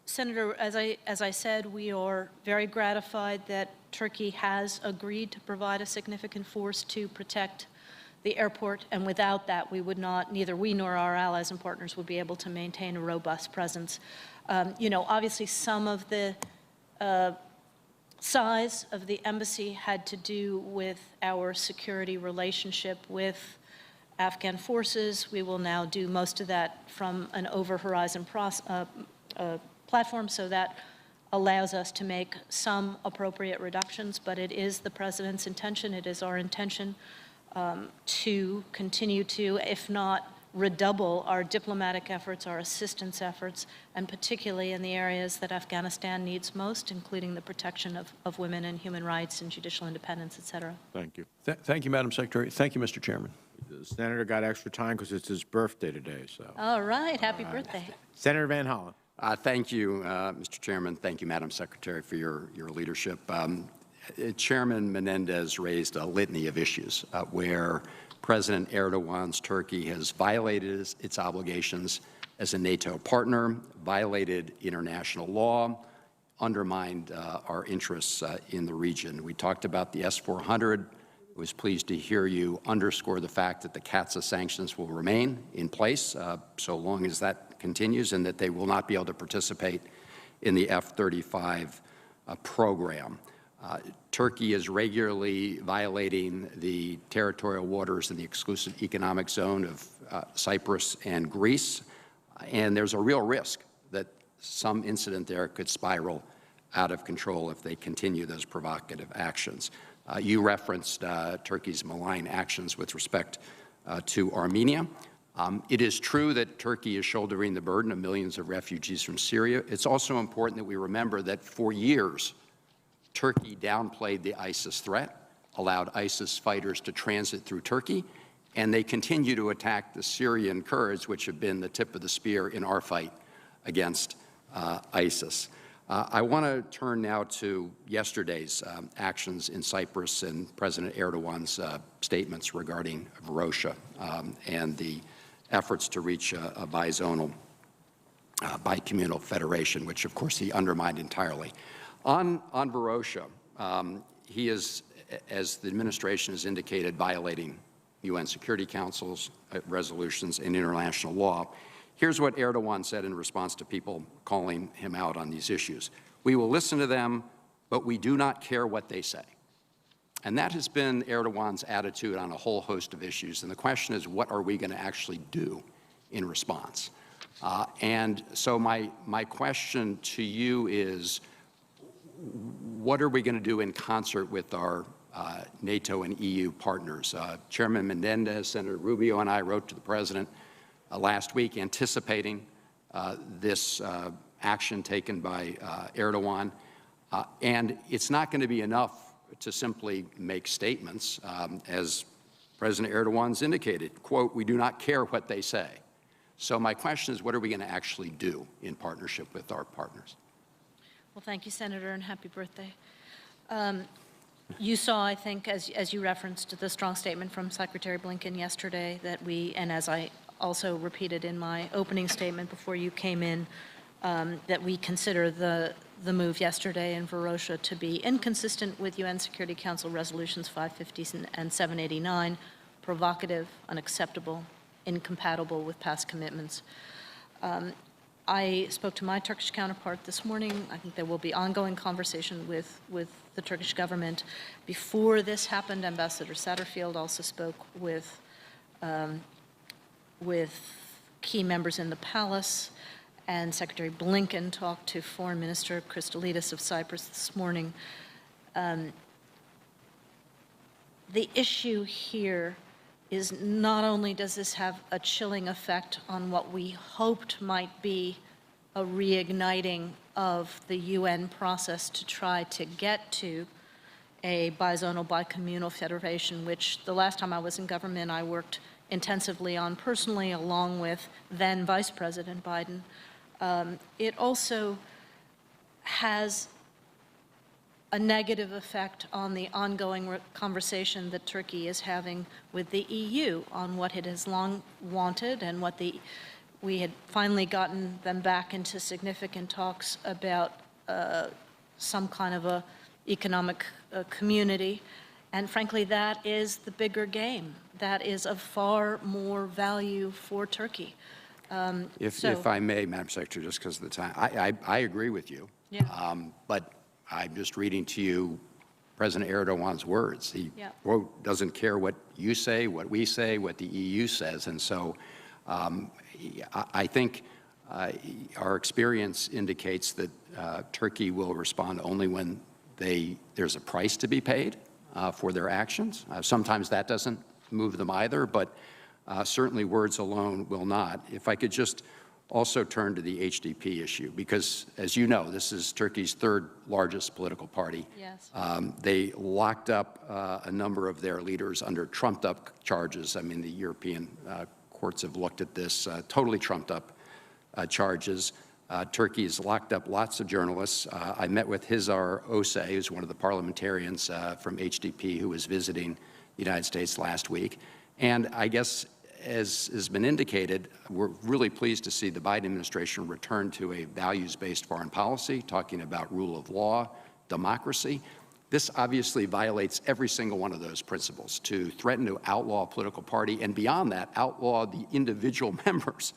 Senator, as I said, we are very gratified that Turkey has agreed to provide a significant force to protect the airport, and without that, we would not, neither we nor our allies and partners would be able to maintain a robust presence. Obviously, some of the size of the embassy had to do with our security relationship with Afghan forces. We will now do most of that from an over-horizon platform, so that allows us to make some appropriate reductions, but it is the President's intention, it is our intention to continue to, if not redouble our diplomatic efforts, our assistance efforts, and particularly in the areas that Afghanistan needs most, including the protection of women and human rights and judicial independence, et cetera. Thank you. Thank you, Madam Secretary. Thank you, Mr. Chairman. The Senator got extra time because it's his birthday today, so. All right, happy birthday. Senator Van Hollen. Thank you, Mr. Chairman. Thank you, Madam Secretary, for your leadership. Chairman Menendez raised a litany of issues where President Erdogan's Turkey has violated its obligations as a NATO partner, violated international law, undermined our interests in the region. We talked about the S-400. I was pleased to hear you underscore the fact that the CAATSA sanctions will remain in place so long as that continues, and that they will not be able to participate in the F-35 program. Turkey is regularly violating the territorial waters in the exclusive economic zone of Cyprus and Greece, and there's a real risk that some incident there could spiral out of control if they continue those provocative actions. You referenced Turkey's malign actions with respect to Armenia. It is true that Turkey is shouldering the burden of millions of refugees from Syria. It's also important that we remember that for years, Turkey downplayed the ISIS threat, allowed ISIS fighters to transit through Turkey, and they continue to attack the Syrian Kurds, which have been the tip of the spear in our fight against ISIS. I want to turn now to yesterday's actions in Cyprus and President Erdogan's statements regarding Varosha and the efforts to reach a bizonal, bicommunal federation, which, of course, he undermined entirely. On Varosha, he is, as the administration has indicated, violating UN Security Council's resolutions and international law. Here's what Erdogan said in response to people calling him out on these issues. We will listen to them, but we do not care what they say. And that has been Erdogan's attitude on a whole host of issues. And the question is, what are we going to actually do in response? And so my question to you is, what are we going to do in concert with our NATO and EU partners? Chairman Menendez, Senator Rubio, and I wrote to the President last week anticipating this action taken by Erdogan. And it's not going to be enough to simply make statements. As President Erdogan's indicated, quote, we do not care what they say. So my question is, what are we going to actually do in partnership with our partners? Well, thank you, Senator, and happy birthday. You saw, I think, as you referenced, the strong statement from Secretary Blinken yesterday that we, and as I also repeated in my opening statement before you came in, that we consider the move yesterday in Varosha to be inconsistent with UN Security Council resolutions 550 and 789, provocative, unacceptable, incompatible with past commitments. I spoke to my Turkish counterpart this morning. I think there will be ongoing conversation with the Turkish government. Before this happened, Ambassador Satterfield also spoke with key members in the palace, and Secretary Blinken talked to Foreign Minister Christodoulidis of Cyprus this morning. The issue here is not only does this have a chilling effect on what we hoped might be a reigniting of the UN process to try to get to a bizonal, bicommunal federation, which the last time I was in government I worked intensively on personally, along with then Vice President Biden. It also has a negative effect on the ongoing conversation that Turkey is having with the EU on what it has long wanted and what we had finally gotten them back into significant talks about some kind of a economic community. And frankly, that is the bigger game. That is of far more value for Turkey. If I may, Madam Secretary, just because of the time, I agree with you. Yeah. But I'm just reading to you President Erdogan's words. He, quote, doesn't care what you say, what we say, what the EU says. And so I think our experience indicates that Turkey will respond only when there's a price to be paid for their actions. Sometimes that doesn't move them either, but certainly words alone will not. If I could just also turn to the HDP issue, because as you know, this is Turkey's third largest political party. Yes. They locked up a number of their leaders under trumped-up charges. I mean, the European courts have looked at this, totally trumped-up charges. Turkey has locked up lots of journalists. I met with Hizar Osay, who's one of the parliamentarians from HDP who was visiting the United States last week. And I guess as has been indicated, we're really pleased to see the Biden administration return to a values-based foreign policy, talking about rule of law, democracy. This obviously violates every single one of those principles. To threaten to outlaw a political party, and beyond that, outlaw the individual members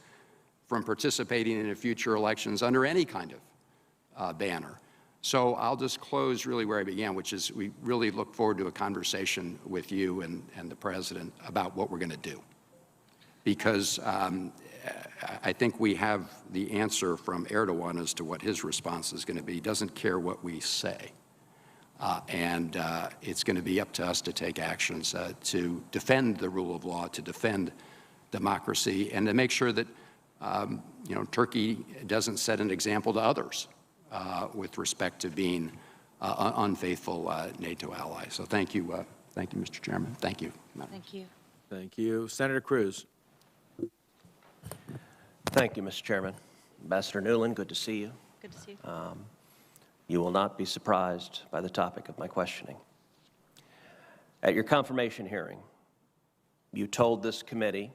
from participating in future elections under any kind of banner. So I'll just close really where I began, which is we really look forward to a conversation with you and the President about what we're going to do. Because I think we have the answer from Erdogan as to what his response is going to be. He doesn't care what we say. And it's going to be up to us to take actions to defend the rule of law, to defend democracy, and to make sure that Turkey doesn't set an example to others with respect to being unfaithful NATO allies. So thank you, Mr. Chairman. Thank you. Thank you. Thank you. Senator Cruz. Thank you, Mr. Chairman. Ambassador Newland, good to see you. Good to see you. You will not be surprised by the topic of my questioning. At your confirmation hearing, you told this committee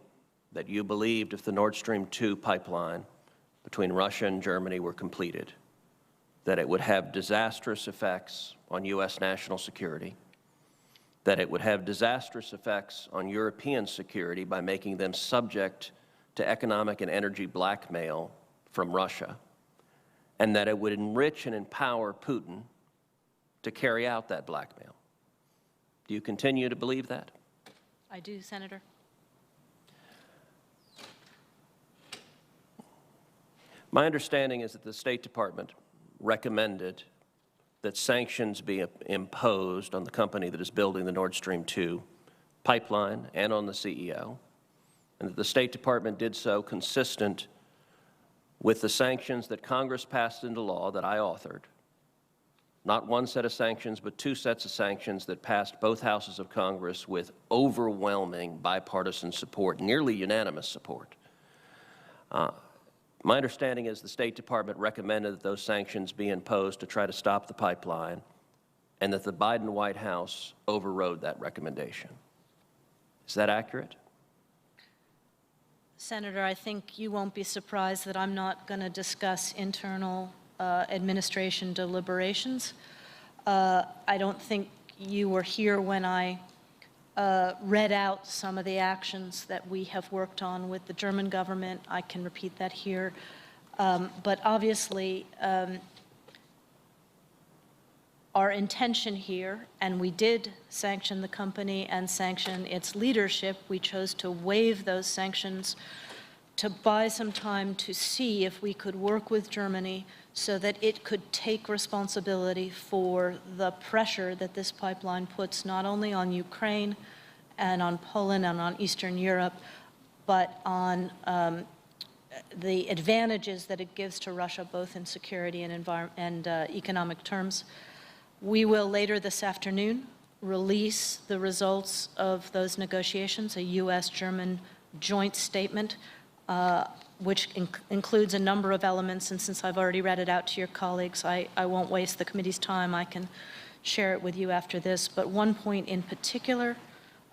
that you believed if the Nord Stream 2 pipeline between Russia and Germany were completed, that it would have disastrous effects on U.S. national security, that it would have disastrous effects on European security by making them subject to economic and energy blackmail from Russia, and that it would enrich and empower Putin to carry out that blackmail. Do you continue to believe that? I do, Senator. My understanding is that the State Department recommended that sanctions be imposed on the company that is building the Nord Stream 2 pipeline and on the CEO, and that the State Department did so consistent with the sanctions that Congress passed into law that I authored. Not one set of sanctions, but two sets of sanctions that passed both houses of Congress with overwhelming bipartisan support, nearly unanimous support. My understanding is the State Department recommended that those sanctions be imposed to try to stop the pipeline, and that the Biden White House overrode that recommendation. Is that accurate? Senator, I think you won't be surprised that I'm not going to discuss internal administration deliberations. I don't think you were here when I read out some of the actions that we have worked on with the German government. I can repeat that here. But obviously, our intention here, and we did sanction the company and sanction its leadership. We chose to waive those sanctions to buy some time to see if we could work with Germany so that it could take responsibility for the pressure that this pipeline puts not only on Ukraine and on Poland and on Eastern Europe, but on the advantages that it gives to Russia, both in security and economic terms. We will later this afternoon release the results of those negotiations, a U.S.-German joint statement, which includes a number of elements. And since I've already read it out to your colleagues, I won't waste the committee's time. I can share it with you after this. But one point in particular,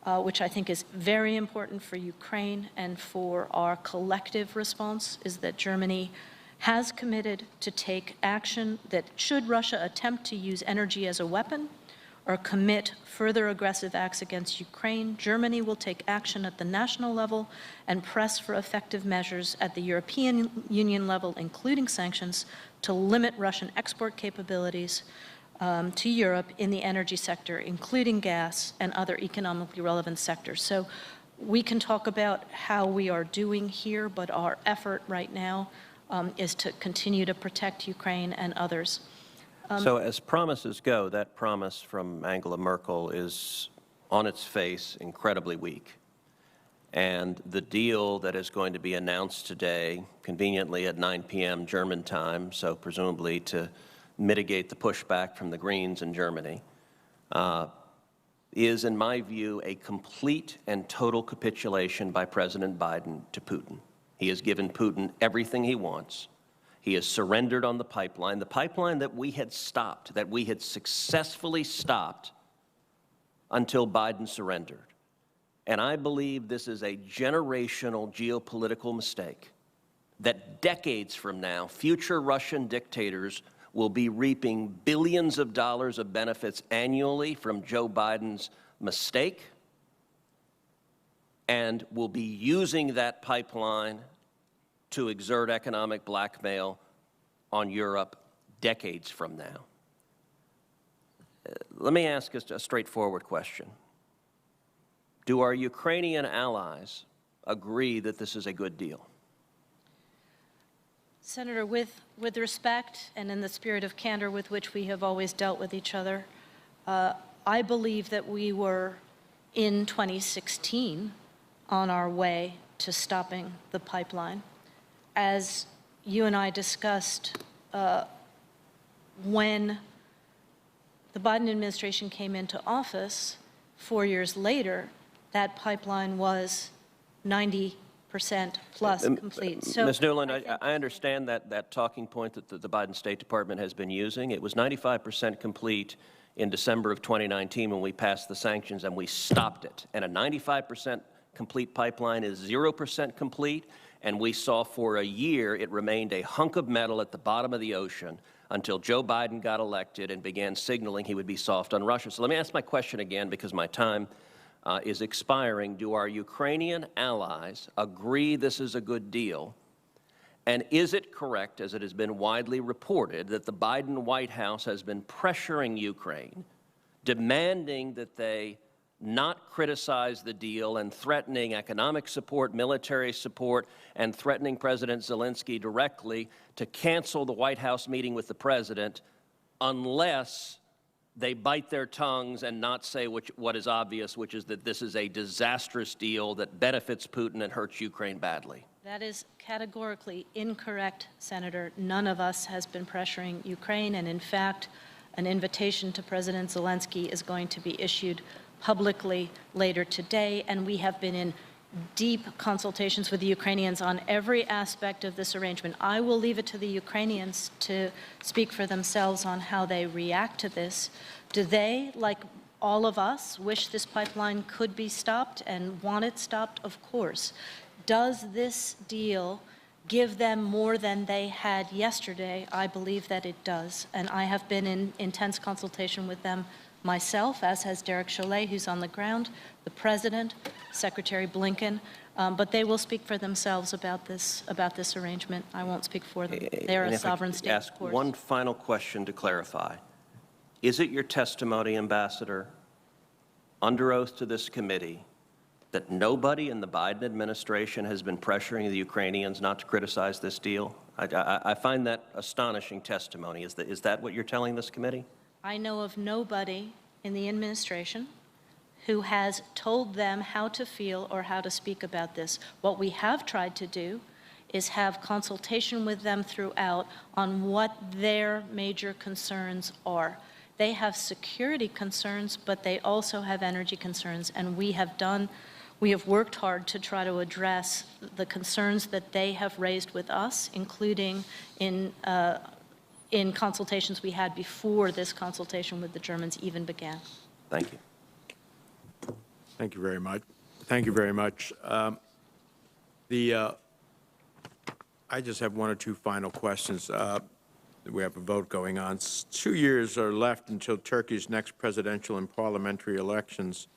which I think is very important for Ukraine and for our collective response, is that Germany has committed to take action that should Russia attempt to use energy as a weapon or commit further aggressive acts against Ukraine, Germany will take action at the national level and press for effective measures at the European Union level, including sanctions, to limit Russian export capabilities to Europe in the energy sector, including gas and other economically relevant sectors. So we can talk about how we are doing here, but our effort right now is to continue to protect Ukraine and others. So as promises go, that promise from Angela Merkel is on its face incredibly weak. And the deal that is going to be announced today, conveniently at 9 p.m. German time, so presumably to mitigate the pushback from the Greens in Germany, is, in my view, a complete and total capitulation by President Biden to Putin. He has given Putin everything he wants. He has surrendered on the pipeline that we had stopped, that we had successfully stopped until Biden surrendered. And I believe this is a generational geopolitical mistake that decades from now, future Russian dictators will be reaping billions of dollars of benefits annually from Joe Biden's mistake and will be using that pipeline to exert economic blackmail on Europe decades from now. Let me ask a straightforward question. Do our Ukrainian allies agree that this is a good deal? Senator, with respect and in the spirit of candor with which we have always dealt with each other, I believe that we were in 2016 on our way to stopping the pipeline. As you and I discussed, when the Biden administration came into office 4 years later, that pipeline was 90% plus complete. So, Ms. Newland, I understand that talking point that the Biden State Department has been using. It was 95% complete in December of 2019 when we passed the sanctions and we stopped it. And a 95% complete pipeline is 0% complete, and we saw for a year it remained a hunk of metal at the bottom of the ocean until Joe Biden got elected and began signaling he would be soft on Russia. So let me ask my question again because my time is expiring. Do our Ukrainian allies agree this is a good deal? And is it correct, as it has been widely reported, that the Biden White House has been pressuring Ukraine, demanding that they not criticize the deal and threatening economic support, military support, and threatening President Zelensky directly to cancel the White House meeting with the president unless they bite their tongues and not say what is obvious, which is that this is a disastrous deal that benefits Putin and hurts Ukraine badly? that is categorically incorrect, Senator. None of us has been pressuring Ukraine, and in fact, an invitation to President Zelensky is going to be issued publicly later today, and we have been in deep consultations with the Ukrainians on every aspect of this arrangement. I will leave it to the Ukrainians to speak for themselves on how they react to this. Do they, like all of us, wish this pipeline could be stopped and want it stopped? Of course. Does this deal give them more than they had yesterday? I believe that it does, and I have been in intense consultation with them myself, as has Derek Chollet, who's on the ground, the President, Secretary Blinken, but they will speak for themselves about this arrangement. I won't speak for them. They're a sovereign state, ask of course. One final question to clarify. Is it your testimony, Ambassador, under oath to this committee, that nobody in the Biden administration has been pressuring the Ukrainians not to criticize this deal? I find that astonishing testimony. Is that what you're telling this committee? I know of nobody in the administration who has told them how to feel or how to speak about this. What we have tried to do is have consultation with them throughout on what their major concerns are. They have security concerns, but they also have energy concerns, and we have worked hard to try to address the concerns that they have raised with us, including in consultations we had before this consultation with the Germans even began. Thank you. Thank you very much. Thank you very much. I just have one or two final questions. We have a vote going on. 2 years are left until Turkey's next presidential and parliamentary elections.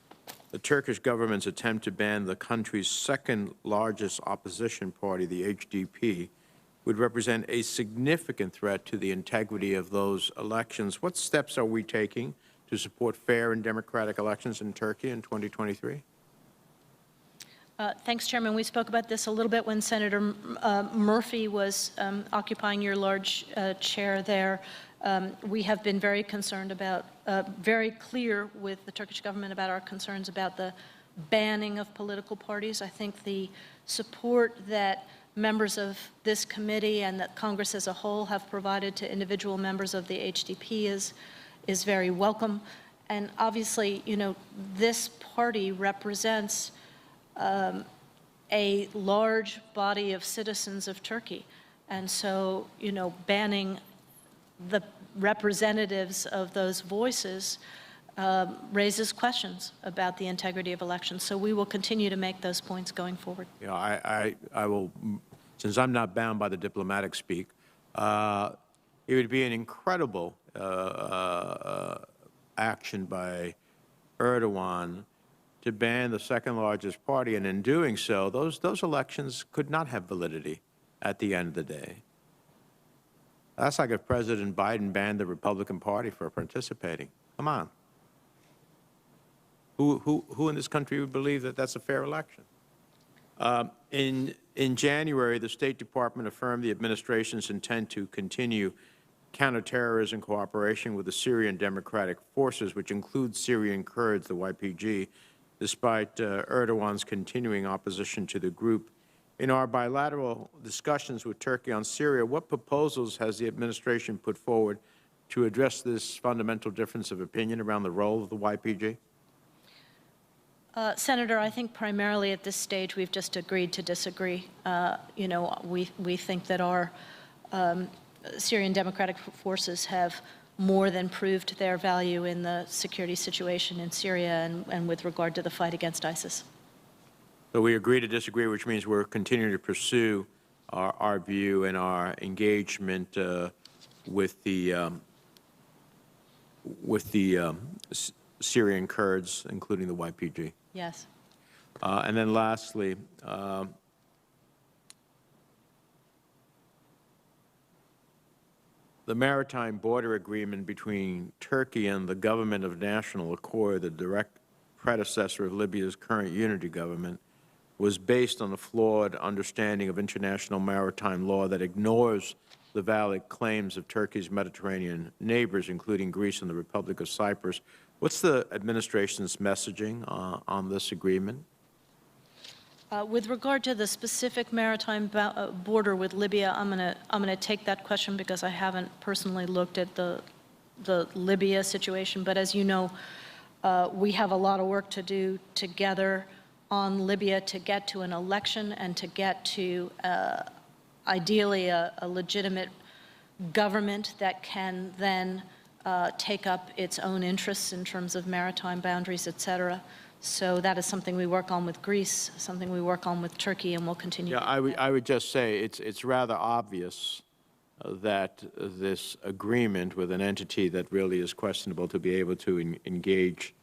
The Turkish government's attempt to ban the country's second largest opposition party, the HDP, would represent a significant threat to the integrity of those elections. What steps are we taking to support fair and democratic elections in Turkey in 2023? Thanks, Chairman. We spoke about this a little bit when Senator Murphy was occupying your large chair there. We have been very concerned about, very clear with the Turkish government about our concerns about the banning of political parties. I think the support that members of this committee and that Congress as a whole have provided to individual members of the HDP is very welcome. And obviously, you know, this party represents a large body of citizens of Turkey. And so, you know, banning the representatives of those voices raises questions about the integrity of elections. So we will continue to make those points going forward. You know, I will, since I'm not bound by the diplomatic speak, it would be an incredible action by Erdogan to ban the second largest party, and in doing so, those elections could not have validity at the end of the day. That's like if President Biden banned the Republican Party for participating. Come on. Who in this country would believe that that's a fair election? In January, the State Department affirmed the administration's intent to continue counterterrorism cooperation with the Syrian Democratic Forces, which includes Syrian Kurds, the YPG, despite Erdogan's continuing opposition to the group. In our bilateral discussions with Turkey on Syria, what proposals has the administration put forward to address this fundamental difference of opinion around the role of the YPG? Senator, I think primarily at this stage we've just agreed to disagree. You know, we think that our Syrian Democratic Forces have more than proved their value in the security situation in Syria and with regard to the fight against ISIS. So we agree to disagree, which means we're continuing to pursue our view and our engagement with the Syrian Kurds, including the YPG. Yes. And then lastly, the maritime border agreement between Turkey and the government of National Accord, the direct predecessor of Libya's current unity government, was based on a flawed understanding of international maritime law that ignores the valid claims of Turkey's Mediterranean neighbors, including Greece and the Republic of Cyprus. What's the administration's messaging on this agreement? With regard to the specific maritime border with Libya, I'm gonna take that question because I haven't personally looked at the Libya situation. But as you know, we have a lot of work to do together on Libya to get to an election and to get to ideally a legitimate government that can then take up its own interests in terms of maritime boundaries, et cetera. So that is something we work on with Greece, something we work on with Turkey, and we'll continue. Yeah, I would just say it's rather obvious that this agreement with an entity that really is questionable to be able to engage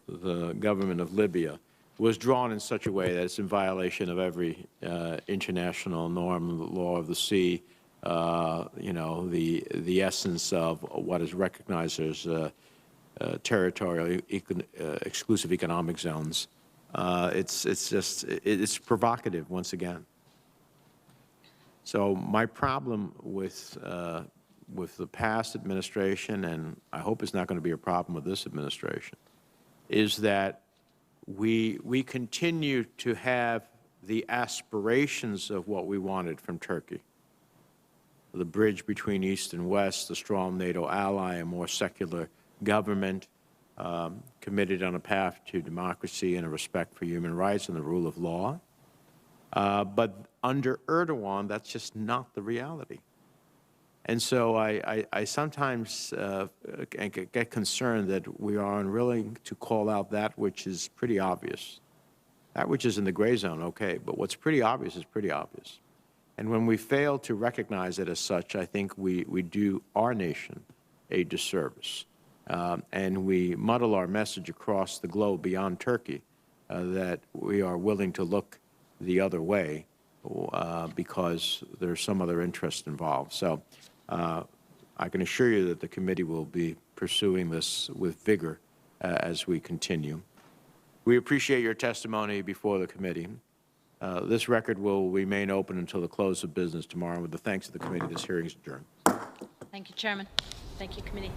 the government of Libya was drawn in such a way that it's in violation of every international norm, the law of the sea, you know, the essence of what is recognized as territorial exclusive economic zones. It's provocative once again. So my problem with the past administration, and I hope it's not going to be a problem with this administration, is that we continue to have the aspirations of what we wanted from Turkey. The bridge between East and West, a strong NATO ally, a more secular government, committed on a path to democracy and a respect for human rights and the rule of law. But under Erdogan, that's just not the reality. And so I sometimes get concerned that we are unwilling to call out that which is pretty obvious. That which is in the gray zone, okay, but what's pretty obvious is pretty obvious. And when we fail to recognize it as such, I think we do our nation a disservice. And we muddle our message across the globe beyond Turkey that we are willing to look the other way because there's some other interest involved. So I can assure you that the committee will be pursuing this with vigor as we continue. We appreciate your testimony before the committee. This record will remain open until the close of business tomorrow. With the thanks of the committee, this hearing is adjourned. Thank you, Chairman. Thank you, committee.